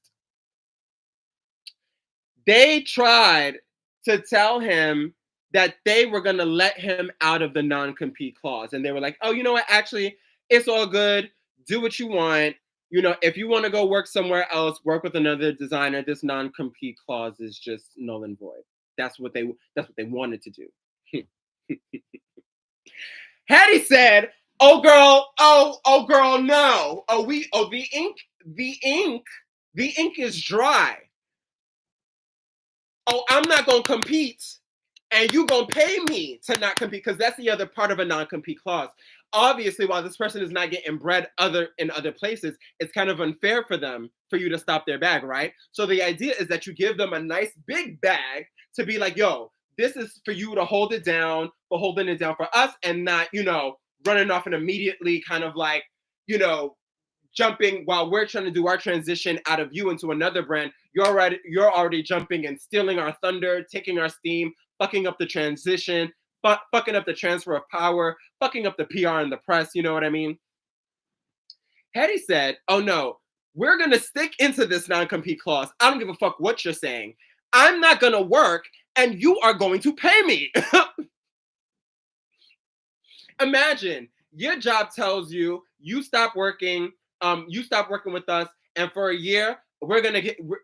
They tried to tell him that they were going to let him out of the non-compete clause. And they were like, oh, you know what? Actually, it's all good. Do what you want. If you want to go work somewhere else, work with another designer, this non-compete clause is just null and void. That's what they wanted to do. Hedy said, oh girl, no. The ink is dry. Oh, I'm not going to compete, and you going to pay me to not compete, because that's the other part of a non-compete clause. Obviously, while this person is not getting bread in other places, it's kind of unfair for you to stop their bag, right? So the idea is that you give them a nice big bag to be like, yo, this is for you to hold it down, for holding it down for us, and not, running off and immediately kind of like, jumping while we're trying to do our transition out of you into another brand. You're already jumping and stealing our thunder, taking our steam, fucking up the transition, fucking up the transfer of power, fucking up the PR and the press. You know what I mean? Hedy said, oh no, we're going to stick into this non-compete clause. I don't give a fuck what you're saying. I'm not going to work, and you are going to pay me. Imagine your job tells you stop working with us, and for a year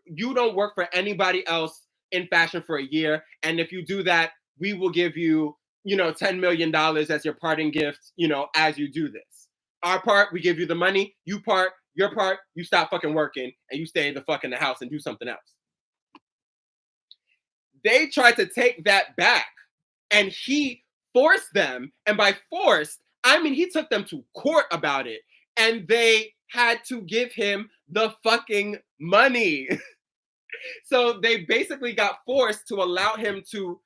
you don't work for anybody else in fashion for a year, and if you do that, we will give you $10 million as your parting gift, as you do this. Our part, we give you the money. Your part, you stop fucking working and you stay the fuck in the house and do something else. They tried to take that back, and he forced them, and by forced, I mean, he took them to court about it, and they had to give him the fucking money. So they basically got forced to allow him to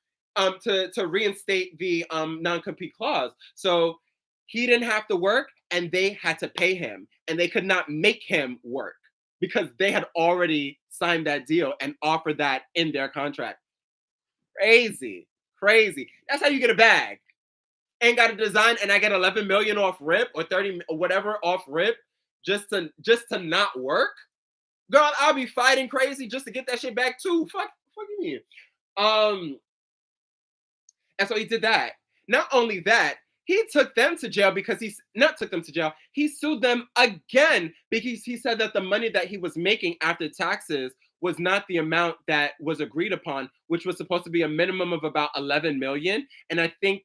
reinstate the non-compete clause. So he didn't have to work, and they had to pay him, and they could not make him work because they had already signed that deal and offered that in their contract. Crazy, crazy. That's how you get a bag. Ain't got a design, and I get 11 million off rip or 30 or whatever off rip just to not work. Girl, I'll be fighting crazy just to get that shit back too. Fuck you mean? Um, and so he did that. Not only that, he took them to jail because he's not took them to jail. He sued them again because he said that the money that he was making after taxes was not the amount that was agreed upon, which was supposed to be a minimum of about 11 million. And I think,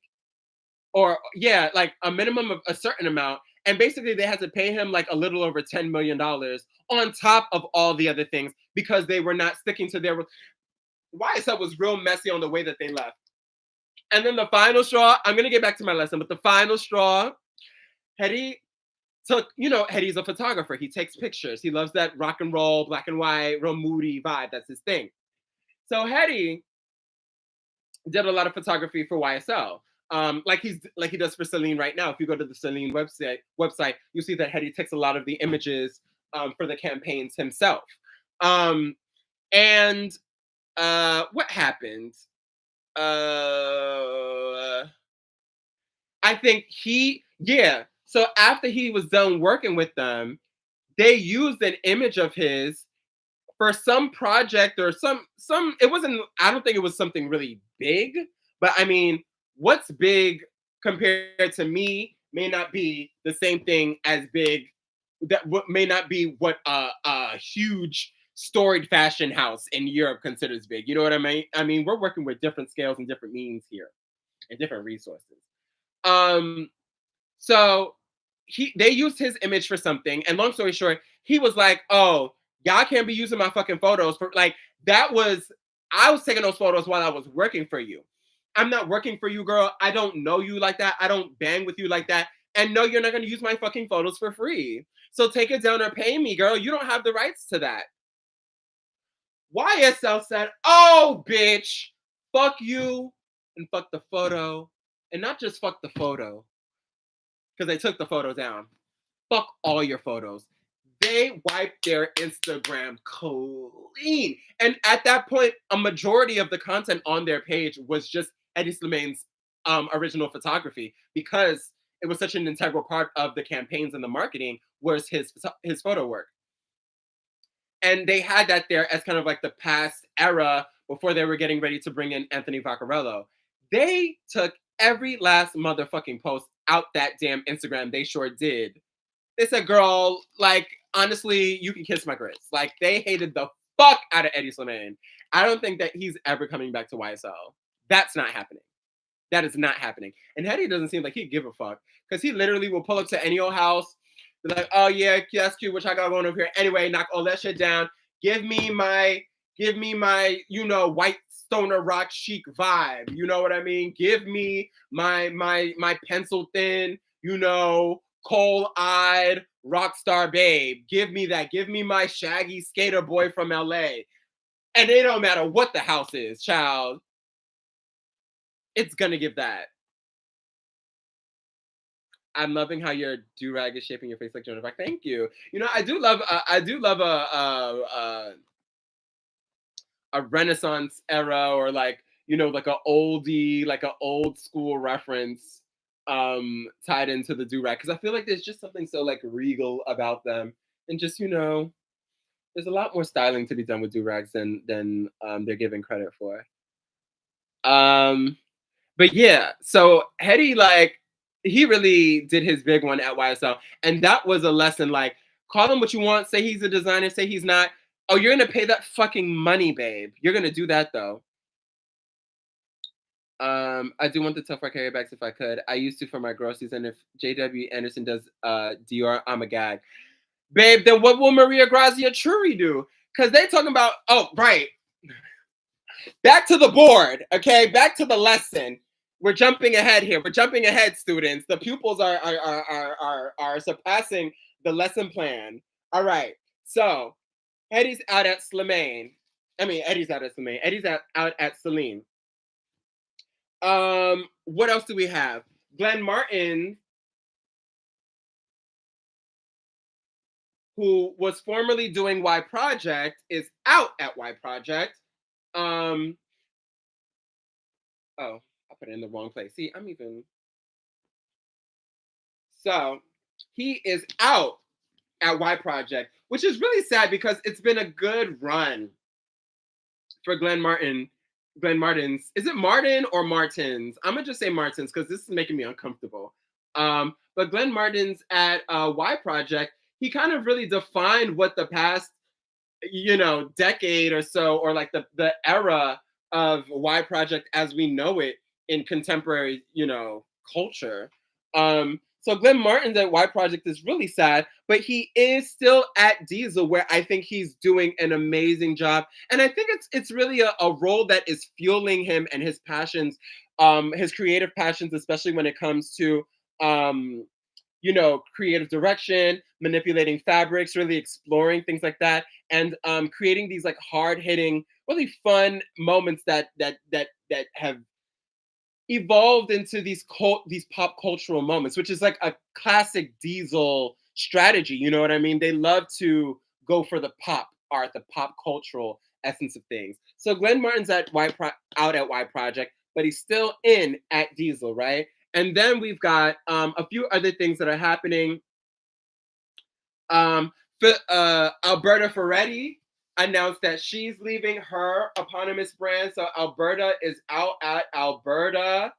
or yeah, like a minimum of a certain amount. And basically, they had to pay him like a little over $10 million on top of all the other things because they were not sticking to their. YSL was real messy on the way that they left. And then the final straw, I'm going to get back to my lesson, but the final straw, Hetty took, Hetty's a photographer. He takes pictures. He loves that rock and roll, black and white, real moody vibe. That's his thing. So Hetty did a lot of photography for YSL. Like he does for Celine right now. If you go to the Celine website, you see that Hetty takes a lot of the images for the campaigns himself. And what happened? I think so after he was done working with them, they used an image of his for some project or some it wasn't, I don't think it was something really big, but I mean, what's big compared to me may not be the same thing as big, that may not be what a huge storied fashion house in Europe considers big. You know what I mean? I mean, we're working with different scales and different means here and different resources. So they used his image for something, and long story short, he was like, "Oh, y'all can't be using my fucking photos for like that was I was taking those photos while I was working for you. I'm not working for you, girl. I don't know you like that. I don't bang with you like that. And no, you're not going to use my fucking photos for free. So take it down or pay me, girl. You don't have the rights to that." YSL said, "Oh, bitch, fuck you and fuck the photo. And not just fuck the photo, because they took the photo down. Fuck all your photos." They wiped their Instagram clean. And at that point, a majority of the content on their page was just Eddie Slimaine's original photography, because it was such an integral part of the campaigns and the marketing was his photo work. And they had that there as kind of like the past era before they were getting ready to bring in Anthony Vaccarello. They took every last motherfucking post out that damn Instagram. They sure did. They said, "Girl, like, honestly, you can kiss my grits." Like, they hated the fuck out of Eddie Slimane. I don't think that he's ever coming back to YSL. That's not happening. That is not happening. And Eddie doesn't seem like he'd give a fuck, because he literally will pull up to any old house, be like, "Oh yeah, that's cute, which I got going over here. Anyway, knock all that shit down. Give me my, white stoner rock chic vibe. You know what I mean? Give me my pencil thin, coal-eyed rock star babe. Give me that. Give me my shaggy skater boy from LA." And it don't matter what the house is, child. It's gonna give that. I'm loving how your do-rag is shaping your face like Joan of Arc. Thank you. I do love a Renaissance era, or like like a oldie, like an old school reference tied into the do-rag, because I feel like there's just something so like regal about them, and just there's a lot more styling to be done with do-rags than they're given credit for. But yeah, so Hetty, like, he really did his big one at YSL, and that was a lesson. Like, call him what you want, say he's a designer, say he's not. Oh, you're gonna pay that fucking money, babe. You're gonna do that though. I do want the tough carry bags if I could. I used to for my groceries, and if JW Anderson does Dior, I'm a gag. Babe, then what will Maria Grazia Truri do? Because they talking about, oh, right. Back to the board, okay? Back to the lesson. We're jumping ahead here. We're jumping ahead, students. The pupils are surpassing the lesson plan. All right. So Eddie's out at Slimane. I mean, Eddie's out at Slimane. Eddie's out at Celine. What else do we have? Glenn Martin, who was formerly doing Y Project, is out at Y Project. Um, oh, I put it in the wrong place. See, I'm even. So he is out at Y Project, which is really sad because it's been a good run for Glenn Martin. Glenn Martin's. Is it Martin or Martins? I'm gonna just say Martins because this is making me uncomfortable. But Glenn Martin's at Y Project. He kind of really defined what the past, decade or so, or like the era of Y Project as we know it in contemporary, culture. So Glenn Martin's at Y Project is really sad, but he is still at Diesel, where I think he's doing an amazing job, and I think it's really a role that is fueling him and his passions, his creative passions, especially when it comes to um, creative direction, manipulating fabrics, really exploring things like that, and creating these like hard hitting, really fun moments that have evolved into these pop cultural moments, which is like a classic Diesel strategy. You know what I mean? They love to go for the pop art, the pop cultural essence of things. So Glenn Martin's out at Y Project, but he's still in at Diesel, right? And then we've got a few other things that are happening. Um, Alberta Ferretti announced that she's leaving her eponymous brand. So Alberta is out at Alberta.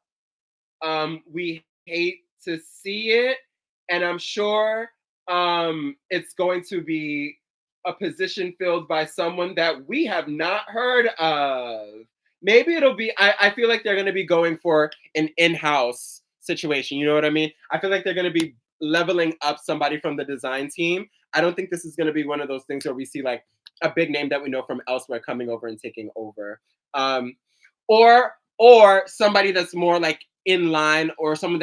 We hate to see it, and I'm sure it's going to be a position filled by someone that we have not heard of. Maybe it'll be. I feel like they're going to be going for an in-house situation. You know what I mean? I feel like they're going to be leveling up somebody from the design team. I don't think this is going to be one of those things where we see like a big name that we know from elsewhere coming over and taking over. Or somebody that's more like in line, or someone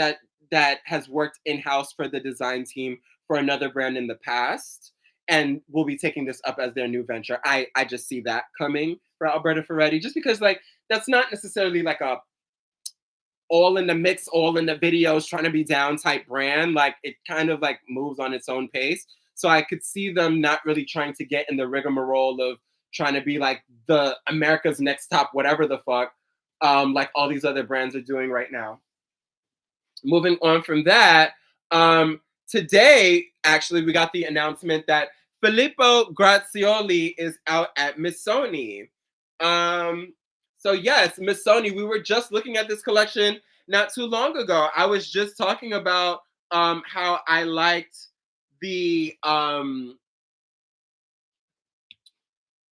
that has worked in house for the design team for another brand in the past and will be taking this up as their new venture. I just see that coming for Alberta Ferretti, just because like that's not necessarily like a all in the mix, all in the videos, trying to be down type brand. Like it kind of like moves on its own pace. So I could see them not really trying to get in the rigmarole of trying to be like the America's Next Top, whatever the fuck, like all these other brands are doing right now. Moving on from that, today actually we got the announcement that Filippo Grazioli is out at Missoni. So yes, Missoni. We were just looking at this collection not too long ago. I was just talking about how I liked the how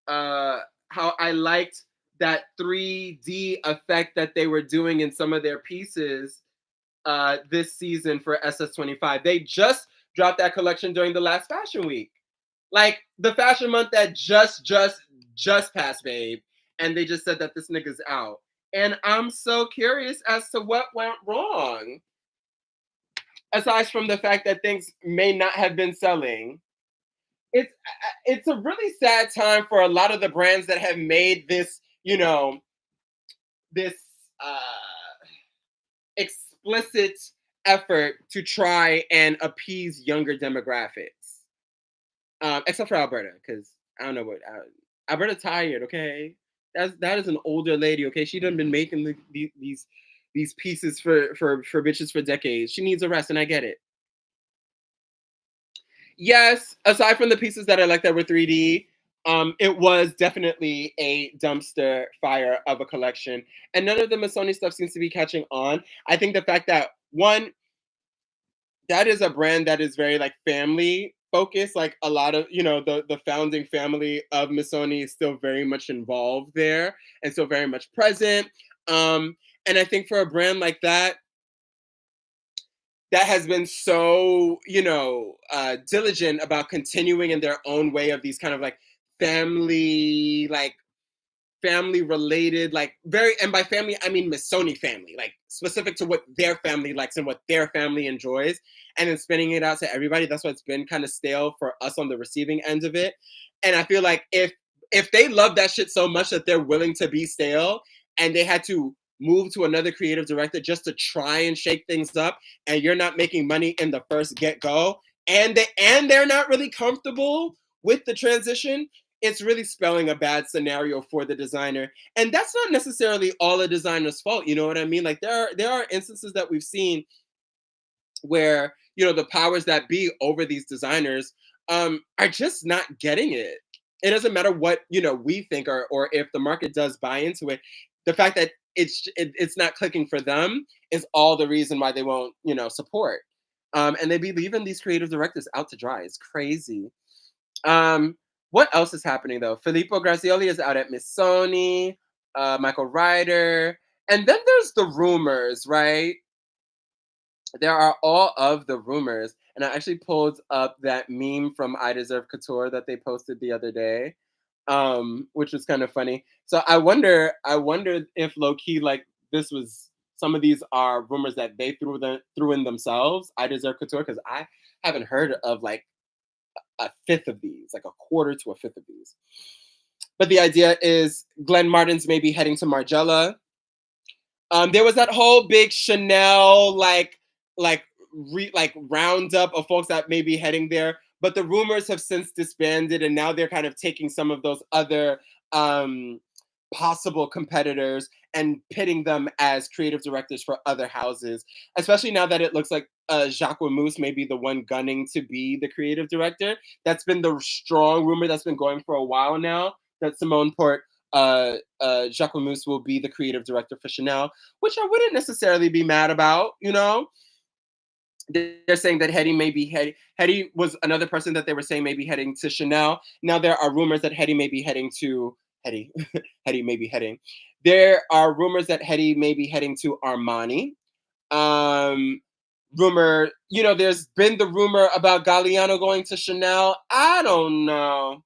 I liked that 3D effect that they were doing in some of their pieces this season for SS25. They just dropped that collection during the last fashion week, like the fashion month that just passed, babe. And they just said that this nigga's out, and I'm so curious as to what went wrong. Aside from the fact that things may not have been selling, it's it's a really sad time for a lot of the brands that have made this, this explicit effort to try and appease younger demographics. Except for Alberta, because I don't know what Alberta tired. Okay, that is an older lady. Okay, she done been making these pieces for bitches for decades. She needs a rest, and I get it. Yes, aside from the pieces that I like that were 3D, it was definitely a dumpster fire of a collection, and none of the Missoni stuff seems to be catching on. I think the fact that one, that is a brand that is very like family focused. Like a lot of the founding family of Missoni is still very much involved there and still very much present. And I think for a brand like that has been so diligent about continuing in their own way of these kind of like family like family related, like very, and by family I mean Missoni family, like specific to what their family likes and what their family enjoys, and then spinning it out to everybody. That's what's been kind of stale for us on the receiving end of it. And I feel like if they love that shit so much that they're willing to be stale, and they had to move to another creative director just to try and shake things up, and you're not making money in the first get go, and they're not really comfortable with the transition, it's really spelling a bad scenario for the designer. And that's not necessarily all a designer's fault, you know what I mean? Like there are instances that we've seen where, the powers that be over these designers are just not getting it. It doesn't matter what, we think, or if the market does buy into it. The fact that it's not clicking for them is all the reason why they won't, support. And they be leaving these creative directors out to dry. It's crazy. Um, what else is happening though? Filippo Grazioli is out at Missoni, Michael Ryder, and then there's the rumors, right? There are all of the rumors, and I actually pulled up that meme from I Deserve Couture that they posted the other day, which was kind of funny. So I wonder if low key, like, this was, some of these are rumors that they threw in themselves. I Deserve Couture, because I haven't heard of like a fifth of these, like a quarter to a fifth of these. But the idea is Glenn Martin's maybe heading to Margiela. There was that whole big Chanel like like roundup of folks that may be heading there, but the rumors have since disbanded, and now they're kind of taking some of those other um, possible competitors and pitting them as creative directors for other houses. Especially now that it looks like Jacques Moose may be the one gunning to be the creative director. That's been the strong rumor that's been going for a while now. That Simone Port Jacquemus will be the creative director for Chanel, which I wouldn't necessarily be mad about. They're saying that Hetty may be heading. Hetty was another person that they were saying may be heading to Chanel. Now there are rumors that Hetty may be heading to Hetty. Hetty may be heading. There are rumors that Hetty may be heading to Armani. Um, there's been the rumor about Galliano going to Chanel. I don't know.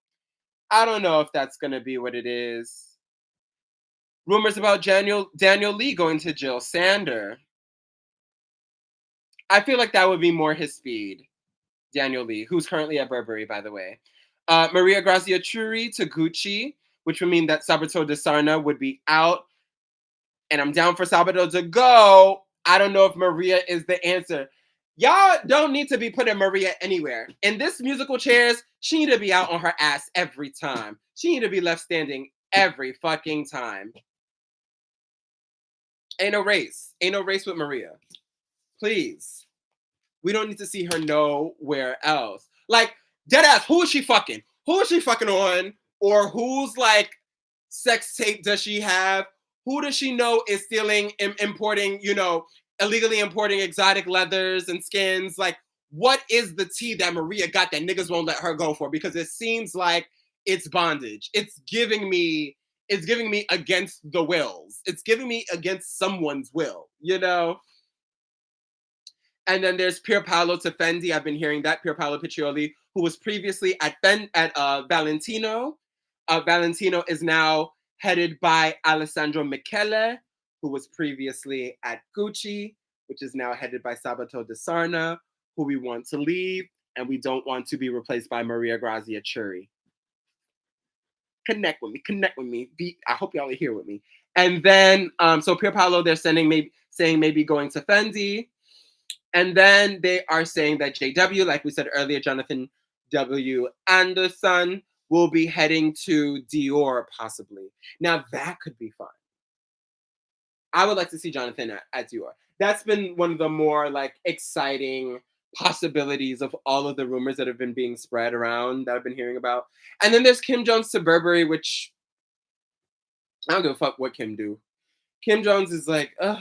I don't know if that's gonna be what it is. Rumors about Daniel Lee going to Jill Sander. I feel like that would be more his speed. Daniel Lee, who's currently at Burberry, by the way. Maria Grazia Chiuri to Gucci, which would mean that Sabato de Sarna would be out. And I'm down for Sabato to go. I don't know if Maria is the answer. Y'all don't need to be putting Maria anywhere. In this musical chairs, she need to be out on her ass every time. She need to be left standing every fucking time. Ain't no race. Ain't no race with Maria. Please. We don't need to see her nowhere else. Like, deadass, who is she fucking? Who is she fucking on? Or whose, like, sex tape does she have? Who does she know is stealing, importing, illegally importing exotic leathers and skins? Like, what is the tea that Maria got that niggas won't let her go for? Because it seems like it's bondage. It's giving me against the wills. It's giving me against someone's will. And then there's Pier Paolo to Fendi. I've been hearing that. Pier Paolo Piccioli, who was previously at Valentino. Valentino is now headed by Alessandro Michele, who was previously at Gucci, which is now headed by Sabato de Sarna, who we want to leave, and we don't want to be replaced by Maria Grazia Chiuri. Connect with me. I hope y'all are here with me. And then, so Pier Paolo, they're saying maybe going to Fendi. And then they are saying that JW, like we said earlier, Jonathan W. Anderson, will be heading to Dior, possibly. Now, that could be fun. I would like to see Jonathan at Dior. That's been one of the more, like, exciting possibilities of all of the rumors that have been being spread around that I've been hearing about. And then there's Kim Jones to Burberry, which I don't give a fuck what Kim do. Kim Jones is like, ugh.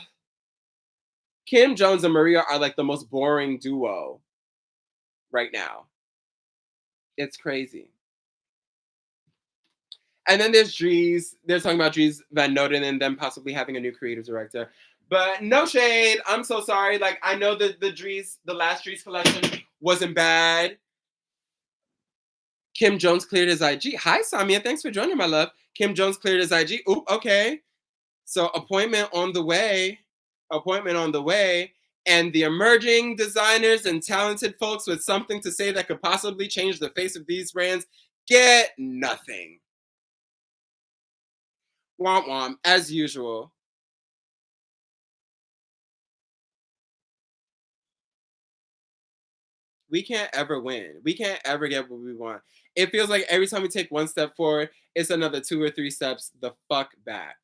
Kim Jones and Maria are like the most boring duo right now. It's crazy. And then there's Dries. They're talking about Dries Van Noten and them possibly having a new creative director. But no shade. I'm so sorry. Like, I know that the last Dries collection wasn't bad. Kim Jones cleared his IG. Hi, Samia. Thanks for joining, my love. Kim Jones cleared his IG. Oop, okay. So appointment on the way. Appointment on the way. And the emerging designers and talented folks with something to say that could possibly change the face of these brands get nothing. Womp womp, as usual. We can't ever win. We can't ever get what we want. It feels like every time we take one step forward, it's another two or three steps the fuck back.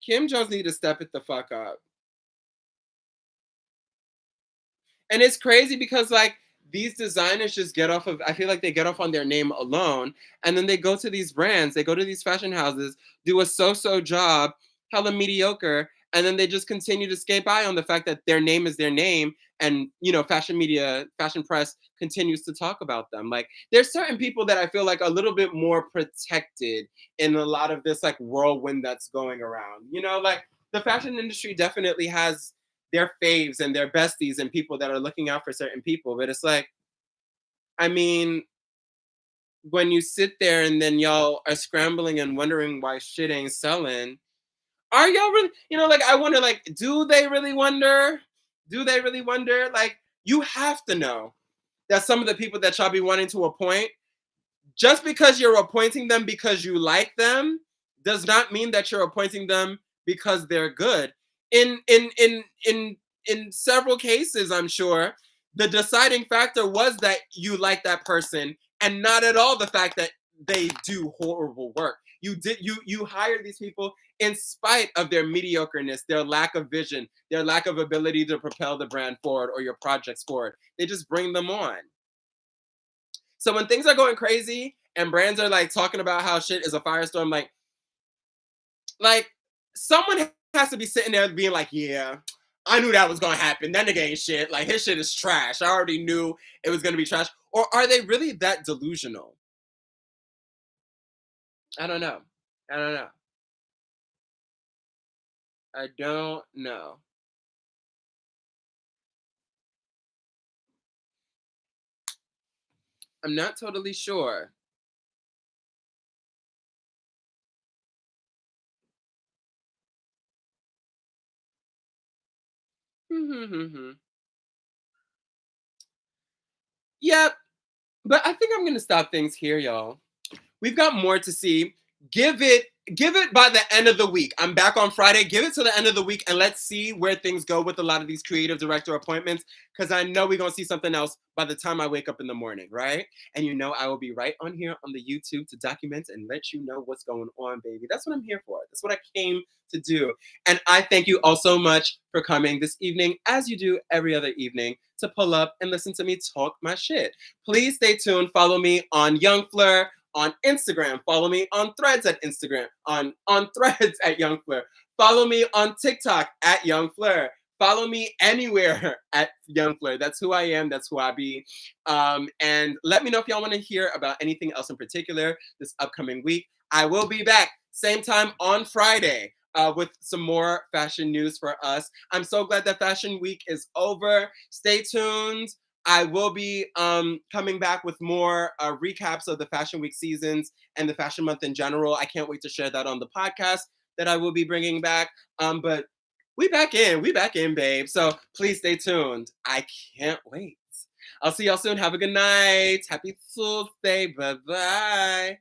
Kim Jones need to step it the fuck up. And it's crazy because like these designers just get off of I feel like they get off on their name alone and then they go to these brands, they go to these fashion houses, do a so-so job, hella mediocre, and then they just continue to skate by on the fact that their name is their name and fashion media, fashion press continues to talk about them. Like there's certain people that I feel like a little bit more protected in a lot of this like whirlwind that's going around. Like the fashion industry definitely has their faves and their besties and people that are looking out for certain people. But it's like, I mean, when you sit there and then y'all are scrambling and wondering why shit ain't selling, are y'all really, like I wonder, like, do they really wonder? Do they really wonder? Like, you have to know that some of the people that y'all be wanting to appoint, just because you're appointing them because you like them does not mean that you're appointing them because they're good. In several cases, I'm sure the deciding factor was that you like that person and not at all the fact that they do horrible work. You hire these people in spite of their mediocreness, their lack of vision, their lack of ability to propel the brand forward or your projects forward. They just bring them on. So when things are going crazy and brands are like talking about how shit is a firestorm, like someone has to be sitting there being like, yeah, I knew that was gonna happen. That nigga ain't shit. Like his shit is trash. I already knew it was gonna be trash. Or are they really that delusional? I don't know. I don't know. I don't know. I'm not totally sure. Yep. But I think I'm gonna stop things here, y'all. We've got more to see. Give it by the end of the week. I'm back on Friday. Give it to the end of the week and let's see where things go with a lot of these creative director appointments because I know we're going to see something else by the time I wake up in the morning, right? And I will be right on here on the YouTube to document and let you know what's going on, baby. That's what I'm here for. That's what I came to do. And I thank you all so much for coming this evening, as you do every other evening, to pull up and listen to me talk my shit. Please stay tuned. Follow me on Yungfleur on Instagram. Follow me on Threads at Instagram, on Threads at Yungfleur. Follow me on TikTok at Yungfleur. Follow me anywhere at Yungfleur. That's who I am. That's who I be. And let me know if y'all want to hear about anything else in particular this upcoming week. I will be back same time on Friday with some more fashion news for us. I'm so glad that Fashion Week is over. Stay tuned. I will be coming back with more recaps of the Fashion Week seasons and the Fashion Month in general. I can't wait to share that on the podcast that I will be bringing back. But we back in, babe. So please stay tuned. I can't wait. I'll see y'all soon. Have a good night. Happy Tuesday. Bye bye.